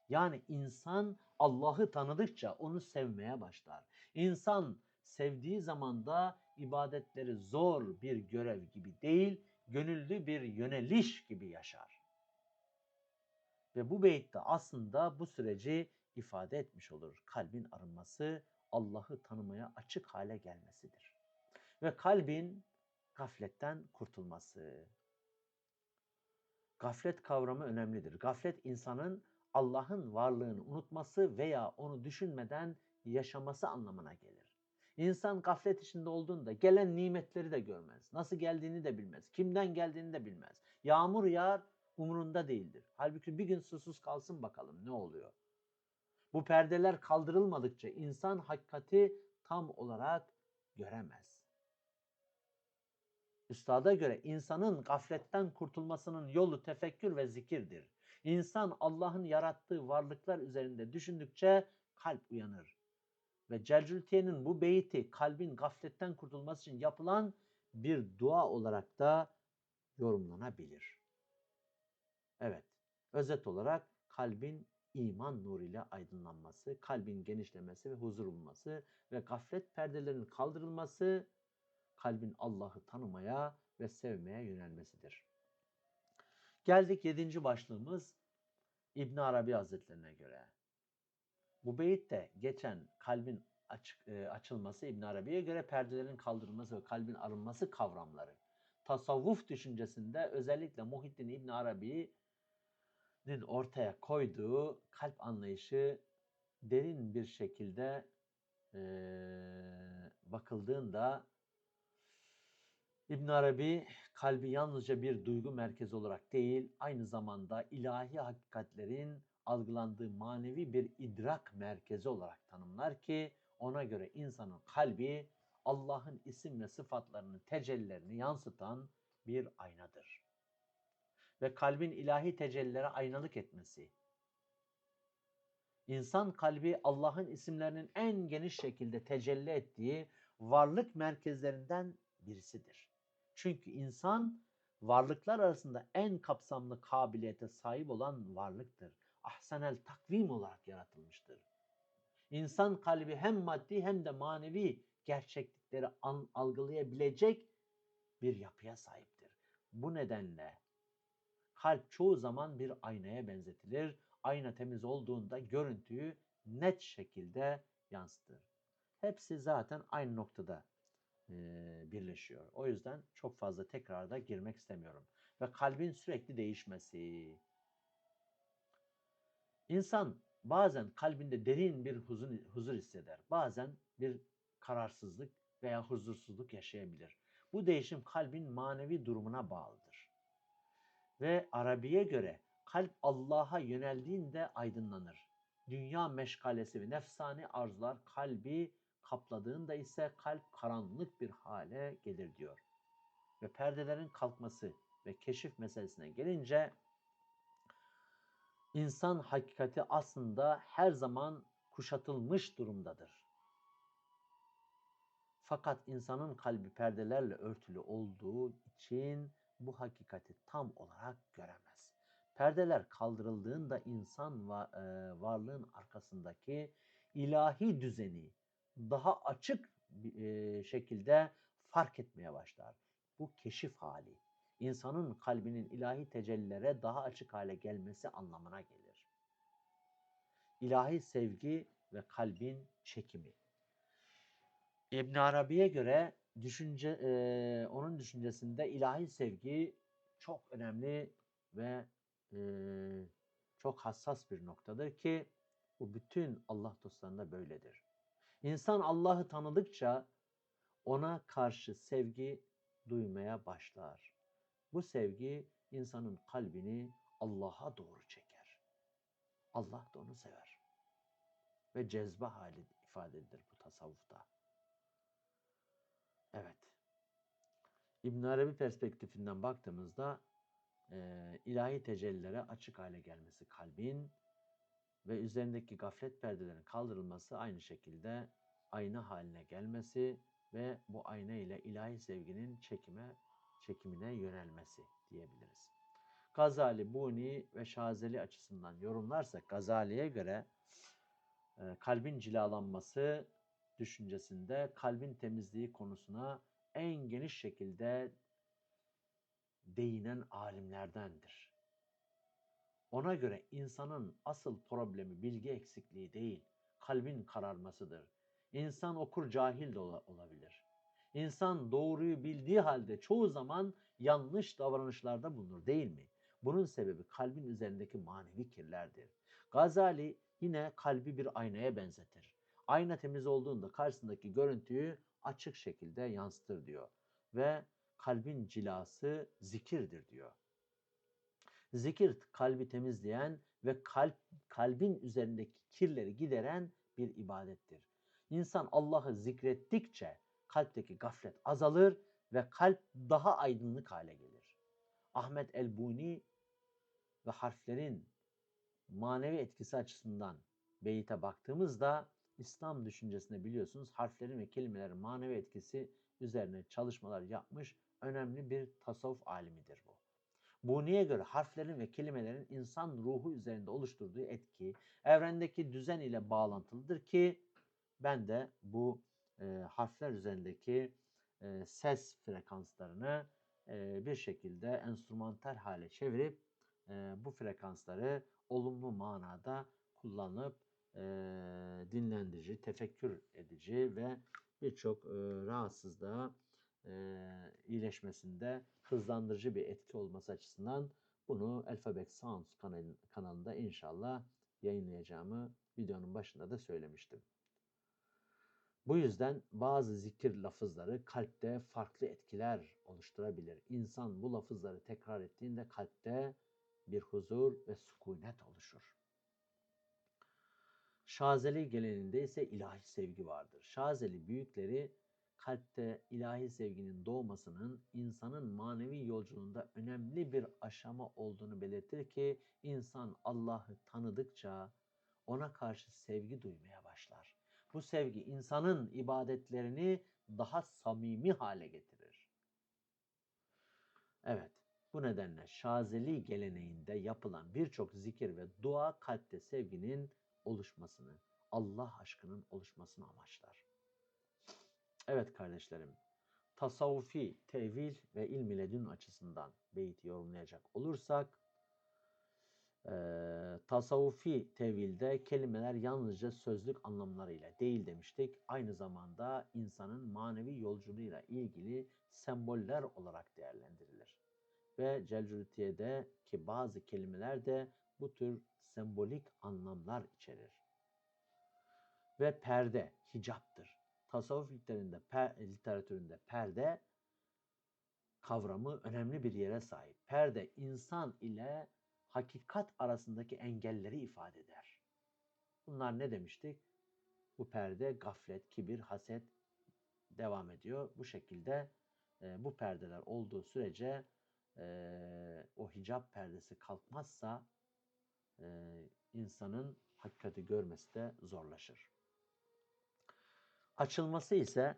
Yani insan Allah'ı tanıdıkça onu sevmeye başlar. İnsan sevdiği zaman da ibadetleri zor bir görev gibi değil, gönüllü bir yöneliş gibi yaşar. Ve bu beyitte aslında bu süreci ifade etmiş olur. Kalbin arınması, Allah'ı tanımaya açık hale gelmesidir. Ve kalbin gafletten kurtulması. Gaflet kavramı önemlidir. Gaflet insanın Allah'ın varlığını unutması veya onu düşünmeden yaşaması anlamına gelir. İnsan gaflet içinde olduğunda gelen nimetleri de görmez. Nasıl geldiğini de bilmez. Kimden geldiğini de bilmez. Yağmur yağar, umurunda değildir. Halbuki bir gün susuz kalsın bakalım ne oluyor? Bu perdeler kaldırılmadıkça insan hakikati tam olarak göremez. Üstada göre insanın gafletten kurtulmasının yolu tefekkür ve zikirdir. İnsan Allah'ın yarattığı varlıklar üzerinde düşündükçe kalp uyanır. Ve Celcültiye'nin bu beyti kalbin gafletten kurtulması için yapılan bir dua olarak da yorumlanabilir. Evet, özet olarak kalbin iman nuruyla aydınlanması, kalbin genişlemesi ve huzur bulması ve gaflet perdelerinin kaldırılması, kalbin Allah'ı tanımaya ve sevmeye yönelmesidir. Geldik 7. başlığımız İbn Arabi Hazretlerine göre. Bu beyitte geçen kalbin açılması İbn Arabi'ye göre perdelerin kaldırılması ve kalbin arınması kavramları. Tasavvuf düşüncesinde özellikle Muhyiddin İbn Arabi'nin ortaya koyduğu kalp anlayışı derin bir şekilde bakıldığında İbn Arabi kalbi yalnızca bir duygu merkezi olarak değil, aynı zamanda ilahi hakikatlerin algılandığı manevi bir idrak merkezi olarak tanımlar ki ona göre insanın kalbi Allah'ın isim ve sıfatlarının tecellilerini yansıtan bir aynadır. Ve kalbin ilahi tecellilere aynalık etmesi, İnsan kalbi Allah'ın isimlerinin en geniş şekilde tecelli ettiği varlık merkezlerinden birisidir. Çünkü insan varlıklar arasında en kapsamlı kabiliyete sahip olan varlıktır. Ahsenel takvim olarak yaratılmıştır. İnsan kalbi hem maddi hem de manevi gerçeklikleri algılayabilecek bir yapıya sahiptir. Bu nedenle kalp çoğu zaman bir aynaya benzetilir. Ayna temiz olduğunda görüntüyü net şekilde yansıtır. Hepsi zaten aynı noktada birleşiyor. O yüzden çok fazla tekrarda girmek istemiyorum. Ve kalbin sürekli değişmesi. İnsan bazen kalbinde derin bir huzur hisseder. Bazen bir kararsızlık veya huzursuzluk yaşayabilir. Bu değişim kalbin manevi durumuna bağlıdır. Ve Arabi'ye göre kalp Allah'a yöneldiğinde aydınlanır. Dünya meşgalesi ve nefsani arzular kalbi kapladığında ise kalp karanlık bir hale gelir diyor. Ve perdelerin kalkması ve keşif meselesine gelince insan hakikati aslında her zaman kuşatılmış durumdadır. Fakat insanın kalbi perdelerle örtülü olduğu için bu hakikati tam olarak göremez. Perdeler kaldırıldığında insan varlığın arkasındaki ilahi düzeni daha açık şekilde fark etmeye başlar. Bu keşif hali, insanın kalbinin ilahi tecellilere daha açık hale gelmesi anlamına gelir. İlahi sevgi ve kalbin çekimi. İbn Arabi'ye göre onun düşüncesinde ilahi sevgi çok önemli ve e, çok hassas bir noktadır ki bu bütün Allah dostlarında böyledir. İnsan Allah'ı tanıdıkça ona karşı sevgi duymaya başlar. Bu sevgi insanın kalbini Allah'a doğru çeker. Allah da onu sever. Ve cezbe hali ifade edilir bu tasavvufta. Evet. İbn Arabi perspektifinden baktığımızda ilahi tecellilere açık hale gelmesi kalbin ve üzerindeki gaflet perdelerin kaldırılması aynı şekilde ayna haline gelmesi ve bu ayna ile ilahi sevginin çekimine yönelmesi diyebiliriz. Gazali, Buni ve Şazeli açısından yorumlarsak Gazali'ye göre kalbin cilalanması düşüncesinde kalbin temizliği konusuna en geniş şekilde değinen alimlerdendir. Ona göre insanın asıl problemi bilgi eksikliği değil, kalbin kararmasıdır. İnsan okur cahil de olabilir. İnsan doğruyu bildiği halde çoğu zaman yanlış davranışlarda bulunur değil mi? Bunun sebebi kalbin üzerindeki manevi kirlerdir. Gazali yine kalbi bir aynaya benzetir. Ayna temiz olduğunda karşısındaki görüntüyü açık şekilde yansıtır diyor. Ve kalbin cilası zikirdir diyor. Zikir kalbi temizleyen ve kalbin üzerindeki kirleri gideren bir ibadettir. İnsan Allah'ı zikrettikçe kalpteki gaflet azalır ve kalp daha aydınlık hale gelir. Ahmet el-Buni ve harflerin manevi etkisi açısından beyite baktığımızda İslam düşüncesinde biliyorsunuz harflerin ve kelimelerin manevi etkisi üzerine çalışmalar yapmış önemli bir tasavvuf alimidir bu. Buni'ye göre harflerin ve kelimelerin insan ruhu üzerinde oluşturduğu etki evrendeki düzen ile bağlantılıdır ki ben de bu harfler üzerindeki ses frekanslarını bir şekilde enstrümantal hale çevirip bu frekansları olumlu manada kullanıp dinlendirici, tefekkür edici ve birçok rahatsızlığa iyileşmesinde hızlandırıcı bir etki olması açısından bunu Alphabet Sounds kanalında inşallah yayınlayacağımı videonun başında da söylemiştim. Bu yüzden bazı zikir lafızları kalpte farklı etkiler oluşturabilir. İnsan bu lafızları tekrar ettiğinde kalpte bir huzur ve sükunet oluşur. Şazeli geleneğinde ise ilahi sevgi vardır. Şazeli büyükleri kalpte ilahi sevginin doğmasının insanın manevi yolculuğunda önemli bir aşama olduğunu belirtir ki insan Allah'ı tanıdıkça ona karşı sevgi duymaya başlar. Bu sevgi insanın ibadetlerini daha samimi hale getirir. Evet, bu nedenle Şazeli geleneğinde yapılan birçok zikir ve dua kalpte sevginin oluşmasını, Allah aşkının oluşmasını amaçlar. Evet kardeşlerim, tasavvufi, tevil ve ilmi ledün açısından beyti yorumlayacak olursak, tasavvufi tevilde kelimeler yalnızca sözlük anlamlarıyla değil demiştik. Aynı zamanda insanın manevi yolculuğuyla ilgili semboller olarak değerlendirilir. Ve Celcülutiye'deki bazı kelimeler de bu tür sembolik anlamlar içerir. Ve perde, hicaptır. Tasavvuf literatüründe perde kavramı önemli bir yere sahip. Perde insan ile hakikat arasındaki engelleri ifade eder. Bunlar ne demiştik? Bu perde gaflet, kibir, haset devam ediyor. Bu şekilde bu perdeler olduğu sürece o hicap perdesi kalkmazsa insanın hakikati görmesi de zorlaşır. Açılması ise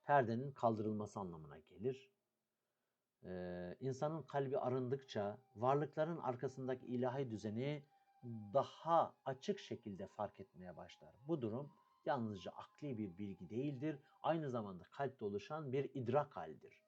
perdenin kaldırılması anlamına gelir. İnsanın kalbi arındıkça varlıkların arkasındaki ilahi düzeni daha açık şekilde fark etmeye başlar. Bu durum yalnızca akli bir bilgi değildir, aynı zamanda kalpte oluşan bir idrak halidir.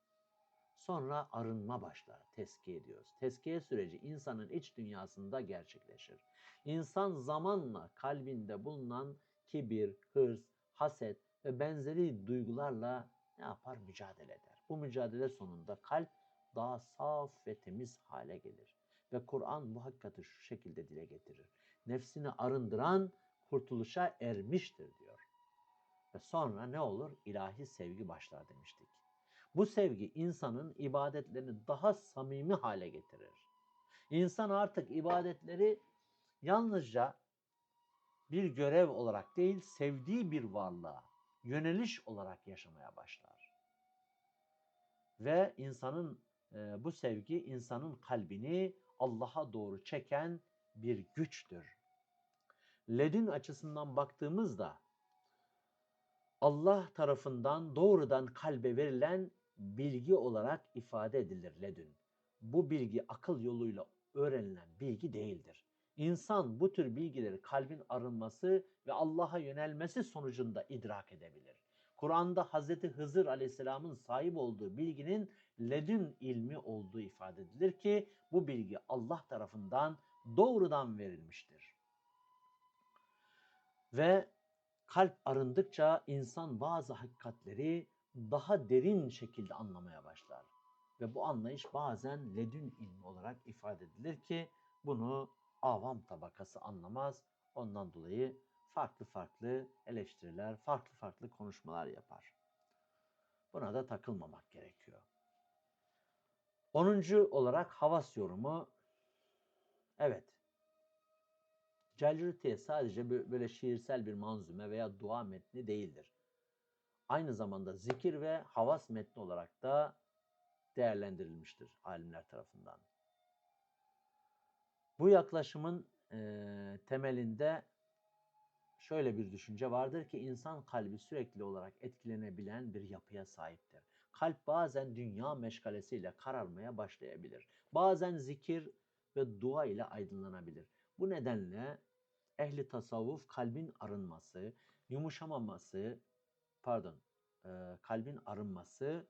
Sonra arınma başlar, tezkiye ediyoruz. Tezkiye süreci insanın iç dünyasında gerçekleşir. İnsan zamanla kalbinde bulunan kibir, hırs, haset ve benzeri duygularla ne yapar? Mücadele eder. Bu mücadele sonunda kalp daha saf ve temiz hale gelir. Ve Kur'an bu hakikati şu şekilde dile getirir. Nefsini arındıran kurtuluşa ermiştir diyor. Ve sonra ne olur? İlahi sevgi başlar demiştik. Bu sevgi insanın ibadetlerini daha samimi hale getirir. İnsan artık ibadetleri yalnızca bir görev olarak değil, sevdiği bir varlığa yöneliş olarak yaşamaya başlar. Ve bu sevgi insanın kalbini Allah'a doğru çeken bir güçtür. Ledün açısından baktığımızda Allah tarafından doğrudan kalbe verilen bilgi olarak ifade edilir ledün. Bu bilgi akıl yoluyla öğrenilen bilgi değildir. İnsan bu tür bilgileri kalbin arınması ve Allah'a yönelmesi sonucunda idrak edebilir. Kur'an'da Hazreti Hızır Aleyhisselam'ın sahip olduğu bilginin ledün ilmi olduğu ifade edilir ki bu bilgi Allah tarafından doğrudan verilmiştir. Ve kalp arındıkça insan bazı hakikatleri daha derin şekilde anlamaya başlar. Ve bu anlayış bazen ledün ilmi olarak ifade edilir ki bunu avam tabakası anlamaz. Ondan dolayı farklı farklı eleştiriler, farklı farklı konuşmalar yapar. Buna da takılmamak gerekiyor. 10. olarak havas yorumu. Evet, Celcürtiye sadece böyle şiirsel bir manzume veya dua metni değildir. Aynı zamanda zikir ve havas metni olarak da değerlendirilmiştir alimler tarafından. Bu yaklaşımın temelinde şöyle bir düşünce vardır ki insan kalbi sürekli olarak etkilenebilen bir yapıya sahiptir. Kalp bazen dünya meşgalesiyle kararmaya başlayabilir. Bazen zikir ve dua ile aydınlanabilir. Bu nedenle ehli tasavvuf kalbin arınması, yumuşamaması, kalbin arınması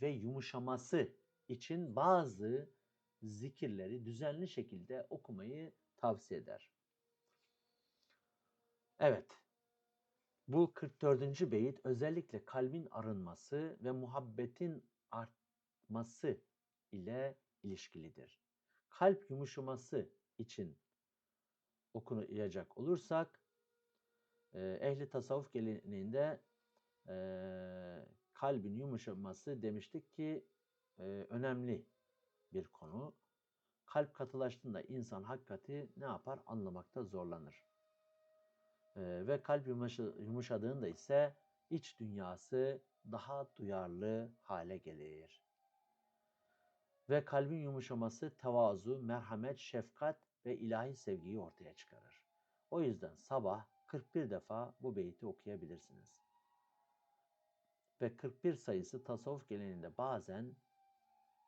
ve yumuşaması için bazı zikirleri düzenli şekilde okumayı tavsiye eder. Evet, bu 44. beyit özellikle kalbin arınması ve muhabbetin artması ile ilişkilidir. Kalp yumuşaması için okunacak olursak, ehli tasavvuf geleneğinde kalbin yumuşaması demiştik ki önemli bir konu. Kalp katılaştığında insan hakikati ne yapar? Anlamakta zorlanır. Ve kalp yumuşadığında ise iç dünyası daha duyarlı hale gelir. Ve kalbin yumuşaması tevazu, merhamet, şefkat ve ilahi sevgiyi ortaya çıkarır. O yüzden sabah 41 defa bu beyti okuyabilirsiniz. Ve 41 sayısı tasavvuf geleneğinde bazen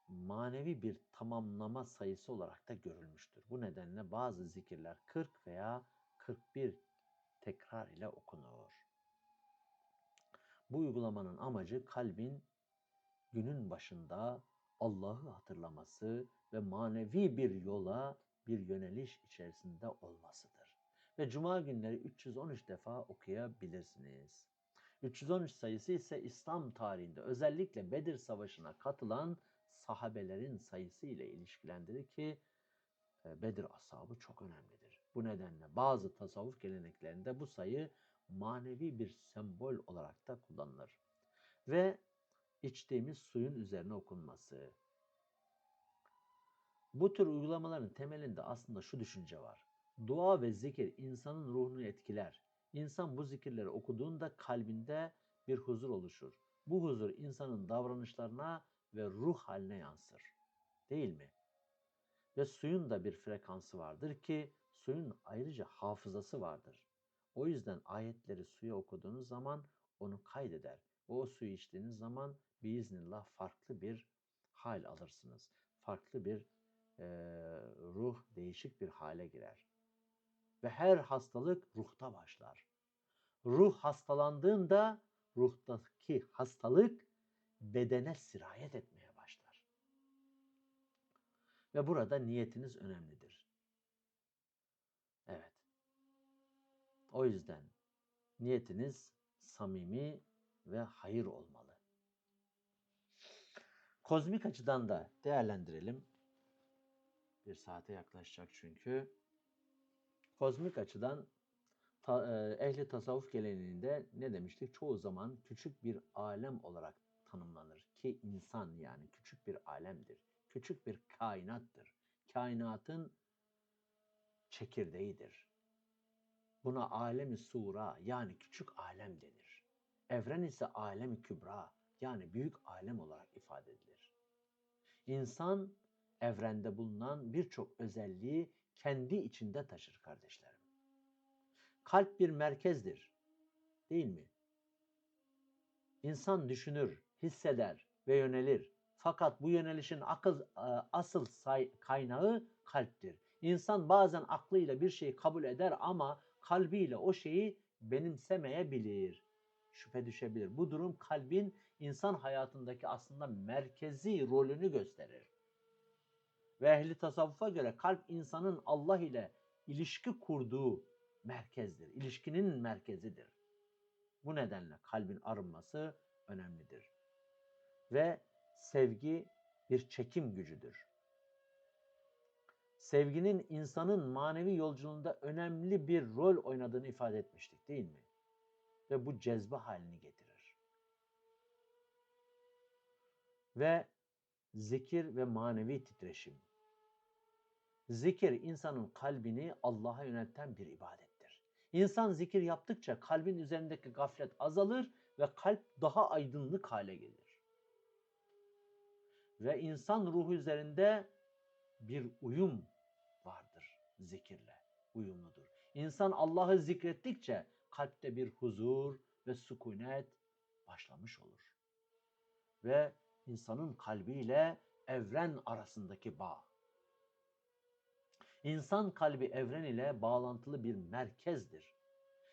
manevi bir tamamlama sayısı olarak da görülmüştür. Bu nedenle bazı zikirler 40 veya 41 tekrar ile okunur. Bu uygulamanın amacı kalbin günün başında Allah'ı hatırlaması ve manevi bir yola, bir yöneliş içerisinde olmasıdır. Ve cuma günleri 313 defa okuyabilirsiniz. 313 sayısı ise İslam tarihinde özellikle Bedir Savaşı'na katılan sahabelerin sayısı ile ilişkilendirir ki Bedir ashabı çok önemlidir. Bu nedenle bazı tasavvuf geleneklerinde bu sayı manevi bir sembol olarak da kullanılır. Ve içtiğimiz suyun üzerine okunması. Bu tür uygulamaların temelinde aslında şu düşünce var. Dua ve zikir insanın ruhunu etkiler. İnsan bu zikirleri okuduğunda kalbinde bir huzur oluşur. Bu huzur insanın davranışlarına ve ruh haline yansır. Değil mi? Ve suyun da bir frekansı vardır ki suyun ayrıca hafızası vardır. O yüzden ayetleri suya okuduğunuz zaman onu kaydeder. O suyu içtiğiniz zaman biiznillah farklı bir hal alırsınız. Farklı bir ruh değişik bir hale girer. Ve her hastalık ruhta başlar. Ruh hastalandığında ruhtaki hastalık bedene sirayet etmeye başlar. Ve burada niyetiniz önemlidir. Evet. O yüzden niyetiniz samimi ve hayır olmalı. Kozmik açıdan da değerlendirelim. Bir saate yaklaşacak çünkü. Kozmik açıdan ehli tasavvuf geleneğinde ne demiştik? Çoğu zaman küçük bir alem olarak tanımlanır ki insan yani küçük bir alemdir. Küçük bir kainattır. Kainatın çekirdeğidir. Buna alemi sura yani küçük alem denir. Evren ise alemi kübra yani büyük alem olarak ifade edilir. İnsan evrende bulunan birçok özelliği kendi içinde taşır kardeşlerim. Kalp bir merkezdir, değil mi? İnsan düşünür, hisseder ve yönelir. Fakat bu yönelişin asıl kaynağı kalptir. İnsan bazen aklıyla bir şeyi kabul eder ama kalbiyle o şeyi benimsemeyebilir. şüphe düşebilir. Bu durum kalbin insan hayatındaki aslında merkezi rolünü gösterir. Ve ehli tasavvufa göre kalp insanın Allah ile ilişki kurduğu merkezdir. İlişkinin merkezidir. Bu nedenle kalbin arınması önemlidir. Ve sevgi bir çekim gücüdür. Sevginin insanın manevi yolculuğunda önemli bir rol oynadığını ifade etmiştik, değil mi? Ve bu cezbe halini getirir. Ve zikir ve manevi titreşim. Zikir insanın kalbini Allah'a yönelten bir ibadettir. İnsan zikir yaptıkça kalbin üzerindeki gaflet azalır ve kalp daha aydınlık hale gelir. Ve insan ruhu üzerinde bir uyum vardır zikirle, uyumludur. İnsan Allah'ı zikrettikçe kalpte bir huzur ve sükunet başlamış olur. Ve insanın kalbiyle evren arasındaki bağ. İnsan kalbi evren ile bağlantılı bir merkezdir.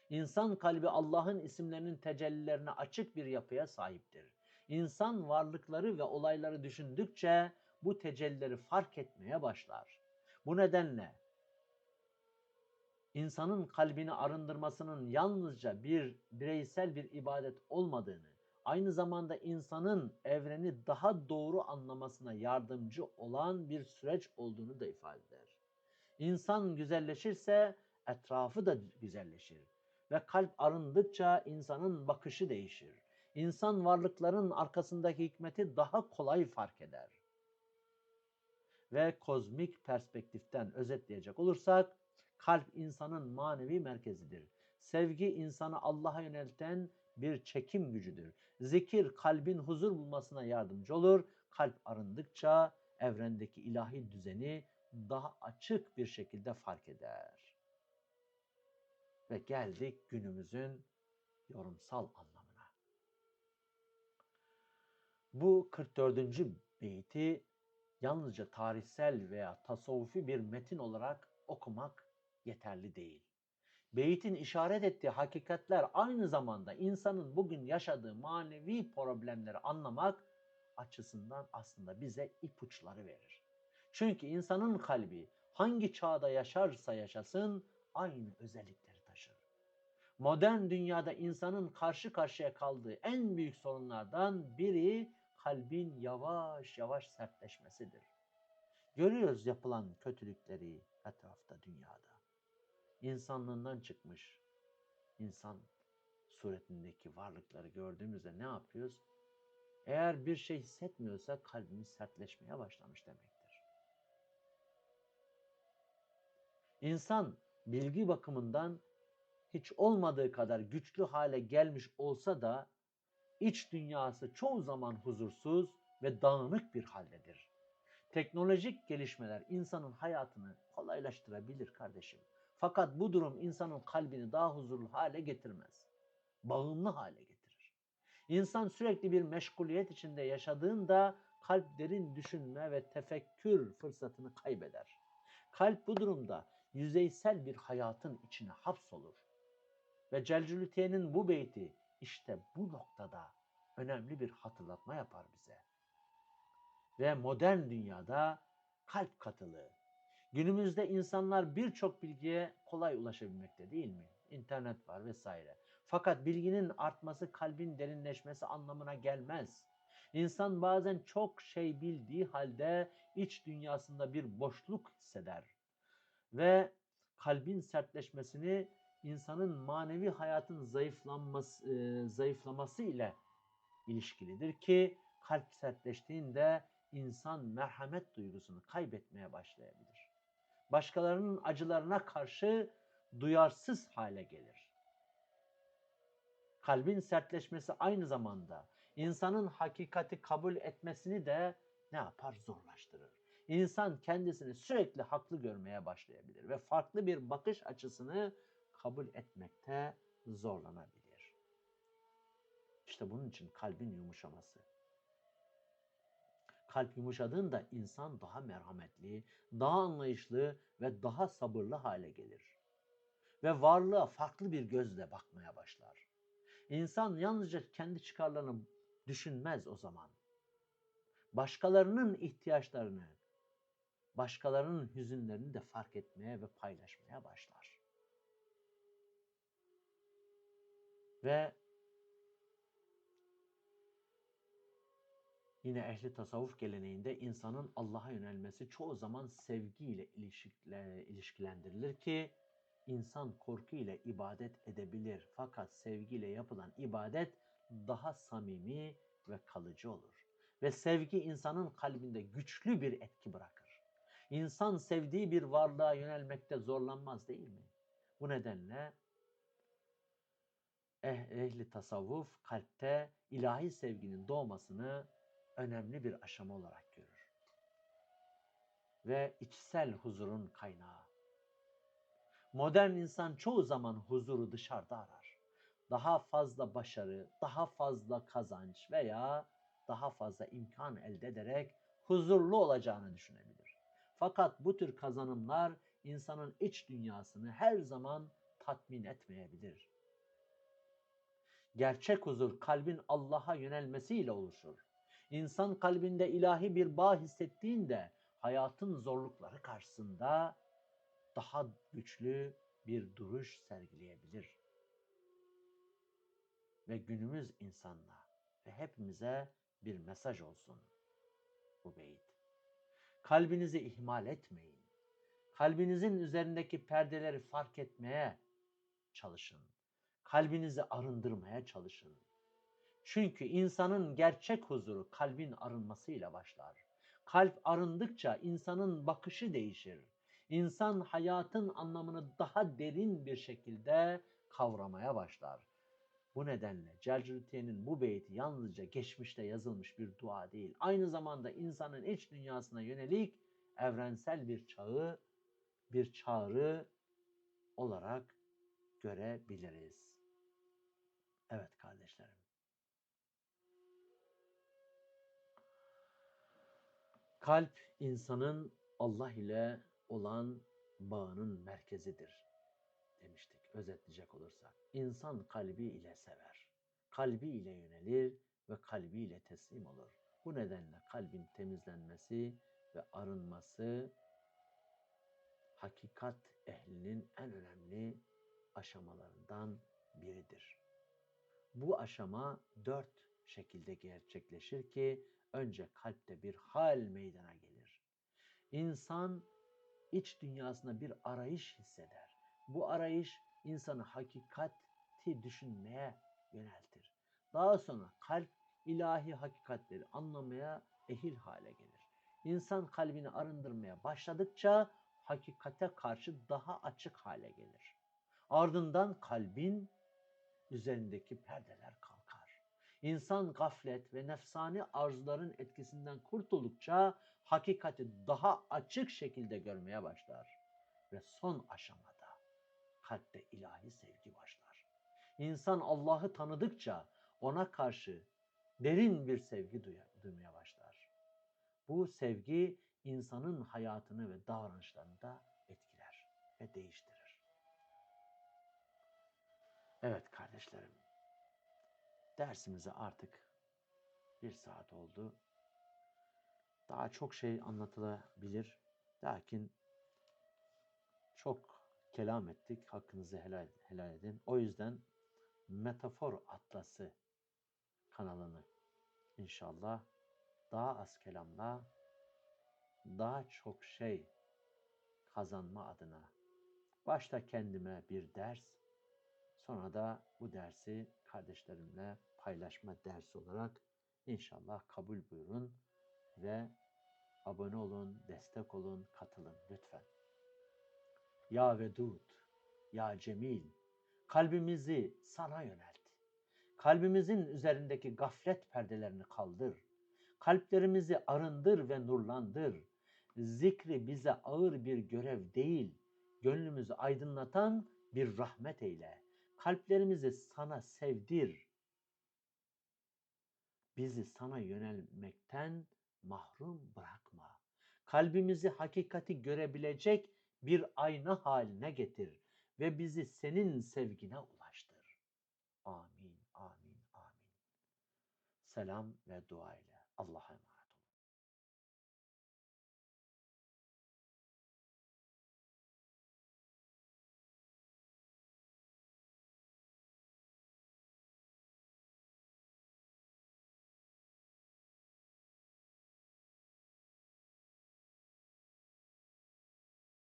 İnsan kalbi Allah'ın isimlerinin tecellilerine açık bir yapıya sahiptir. İnsan varlıkları ve olayları düşündükçe bu tecellileri fark etmeye başlar. Bu nedenle insanın kalbini arındırmasının yalnızca bir bireysel bir ibadet olmadığını, aynı zamanda insanın evreni daha doğru anlamasına yardımcı olan bir süreç olduğunu da ifade eder. İnsan güzelleşirse etrafı da güzelleşir ve kalp arındıkça insanın bakışı değişir. İnsan varlıkların arkasındaki hikmeti daha kolay fark eder. Ve kozmik perspektiften özetleyecek olursak, kalp insanın manevi merkezidir. Sevgi insanı Allah'a yönelten bir çekim gücüdür. Zikir kalbin huzur bulmasına yardımcı olur. Kalp arındıkça evrendeki ilahi düzeni daha açık bir şekilde fark eder. Ve geldik günümüzün yorumsal anlamına. Bu 44. beyti yalnızca tarihsel veya tasavvufi bir metin olarak okumak yeterli değil. Beytin işaret ettiği hakikatler aynı zamanda insanın bugün yaşadığı manevi problemleri anlamak açısından aslında bize ipuçları verir. Çünkü insanın kalbi hangi çağda yaşarsa yaşasın aynı özellikleri taşır. Modern dünyada insanın karşı karşıya kaldığı en büyük sorunlardan biri kalbin yavaş yavaş sertleşmesidir. Görüyoruz yapılan kötülükleri etrafta, dünyada. İnsanlığından çıkmış insan suretindeki varlıkları gördüğümüzde ne yapıyoruz? Eğer bir şey hissetmiyorsa kalbimiz sertleşmeye başlamış demektir. İnsan bilgi bakımından hiç olmadığı kadar güçlü hale gelmiş olsa da iç dünyası çoğu zaman huzursuz ve dağınık bir haldedir. Teknolojik gelişmeler insanın hayatını kolaylaştırabilir kardeşim. Fakat bu durum insanın kalbini daha huzurlu hale getirmez. Bağımlı hale getirir. İnsan sürekli bir meşguliyet içinde yaşadığında kalp derin düşünme ve tefekkür fırsatını kaybeder. Kalp bu durumda yüzeysel bir hayatın içine hapsolur. Ve Celcülütiye'nin bu beyti işte bu noktada önemli bir hatırlatma yapar bize. Ve modern dünyada kalp katılığı. Günümüzde insanlar birçok bilgiye kolay ulaşabilmekte, değil mi? İnternet var vesaire. Fakat bilginin artması kalbin derinleşmesi anlamına gelmez. İnsan bazen çok şey bildiği halde iç dünyasında bir boşluk hisseder. Ve kalbin sertleşmesini insanın manevi hayatın zayıflaması ile ilişkilidir ki kalp sertleştiğinde insan merhamet duygusunu kaybetmeye başlayabilir. Başkalarının acılarına karşı duyarsız hale gelir. Kalbin sertleşmesi aynı zamanda insanın hakikati kabul etmesini de ne yapar? Zorlaştırır. İnsan kendisini sürekli haklı görmeye başlayabilir ve farklı bir bakış açısını kabul etmekte zorlanabilir. İşte bunun için kalbin yumuşaması. Kalp yumuşadığında insan daha merhametli, daha anlayışlı ve daha sabırlı hale gelir. Ve varlığa farklı bir gözle bakmaya başlar. İnsan yalnızca kendi çıkarlarını düşünmez o zaman. Başkalarının ihtiyaçlarını, başkalarının hüzünlerini de fark etmeye ve paylaşmaya başlar. Ve yine ehli tasavvuf geleneğinde insanın Allah'a yönelmesi çoğu zaman sevgiyle ilişkilendirilir ki insan korku ile ibadet edebilir. Fakat sevgiyle yapılan ibadet daha samimi ve kalıcı olur. Ve sevgi insanın kalbinde güçlü bir etki bırakır. İnsan sevdiği bir varlığa yönelmekte zorlanmaz değil mi? Bu nedenle ehli tasavvuf kalpte ilahi sevginin doğmasını önemli bir aşama olarak görür. Ve içsel huzurun kaynağı. Modern insan çoğu zaman huzuru dışarıda arar. Daha fazla başarı, daha fazla kazanç veya daha fazla imkan elde ederek huzurlu olacağını düşünebilir. Fakat bu tür kazanımlar insanın iç dünyasını her zaman tatmin etmeyebilir. Gerçek huzur kalbin Allah'a yönelmesiyle oluşur. İnsan kalbinde ilahi bir bağ hissettiğinde hayatın zorlukları karşısında daha güçlü bir duruş sergileyebilir. Ve günümüz insanına ve hepimize bir mesaj olsun bu beyit. Kalbinizi ihmal etmeyin. Kalbinizin üzerindeki perdeleri fark etmeye çalışın. Kalbinizi arındırmaya çalışın. Çünkü insanın gerçek huzuru kalbin arınmasıyla başlar. Kalp arındıkça insanın bakışı değişir. İnsan hayatın anlamını daha derin bir şekilde kavramaya başlar. Bu nedenle Celcülüte'nin bu beyti yalnızca geçmişte yazılmış bir dua değil, aynı zamanda insanın iç dünyasına yönelik evrensel bir çağrı olarak görebiliriz. Evet kardeşlerim. Kalp insanın Allah ile olan bağının merkezidir demiştik özetleyecek olursak. İnsan kalbi ile sever, kalbi ile yönelir ve kalbi ile teslim olur. Bu nedenle kalbin temizlenmesi ve arınması hakikat ehlinin en önemli aşamalarından biridir. Bu aşama 4 şekilde gerçekleşir ki önce kalpte bir hal meydana gelir. İnsan iç dünyasında bir arayış hisseder. Bu arayış insanı hakikati düşünmeye yöneltir. Daha sonra kalp ilahi hakikatleri anlamaya ehil hale gelir. İnsan kalbini arındırmaya başladıkça hakikate karşı daha açık hale gelir. Ardından kalbin üzerindeki perdeler kalkar. İnsan gaflet ve nefsani arzuların etkisinden kurtuldukça hakikati daha açık şekilde görmeye başlar. Ve son aşamada kalpte ilahi sevgi başlar. İnsan Allah'ı tanıdıkça ona karşı derin bir sevgi duymaya başlar. Bu sevgi insanın hayatını ve davranışlarını da etkiler ve değiştirir. Evet kardeşlerim, dersimize artık 1 saat oldu. Daha çok şey anlatılabilir. Lakin çok kelam ettik. Hakkınızı helal edin. O yüzden Metafor Atlası kanalını inşallah daha az kelamla daha çok şey kazanma adına başta kendime bir ders, sonra da bu dersi kardeşlerimle paylaşma dersi olarak inşallah kabul buyurun ve abone olun, destek olun, katılın lütfen. Ya Vedud, ya Cemil, kalbimizi sana yönelt. Kalbimizin üzerindeki gaflet perdelerini kaldır. Kalplerimizi arındır ve nurlandır. Zikri bize ağır bir görev değil, gönlümüzü aydınlatan bir rahmet eyle. Kalplerimizi sana sevdir. Bizi sana yönelmekten mahrum bırakma. Kalbimizi hakikati görebilecek bir ayna haline getir ve bizi senin sevgine ulaştır. Amin. Amin. selam ve dua ile. Allah'a emanet.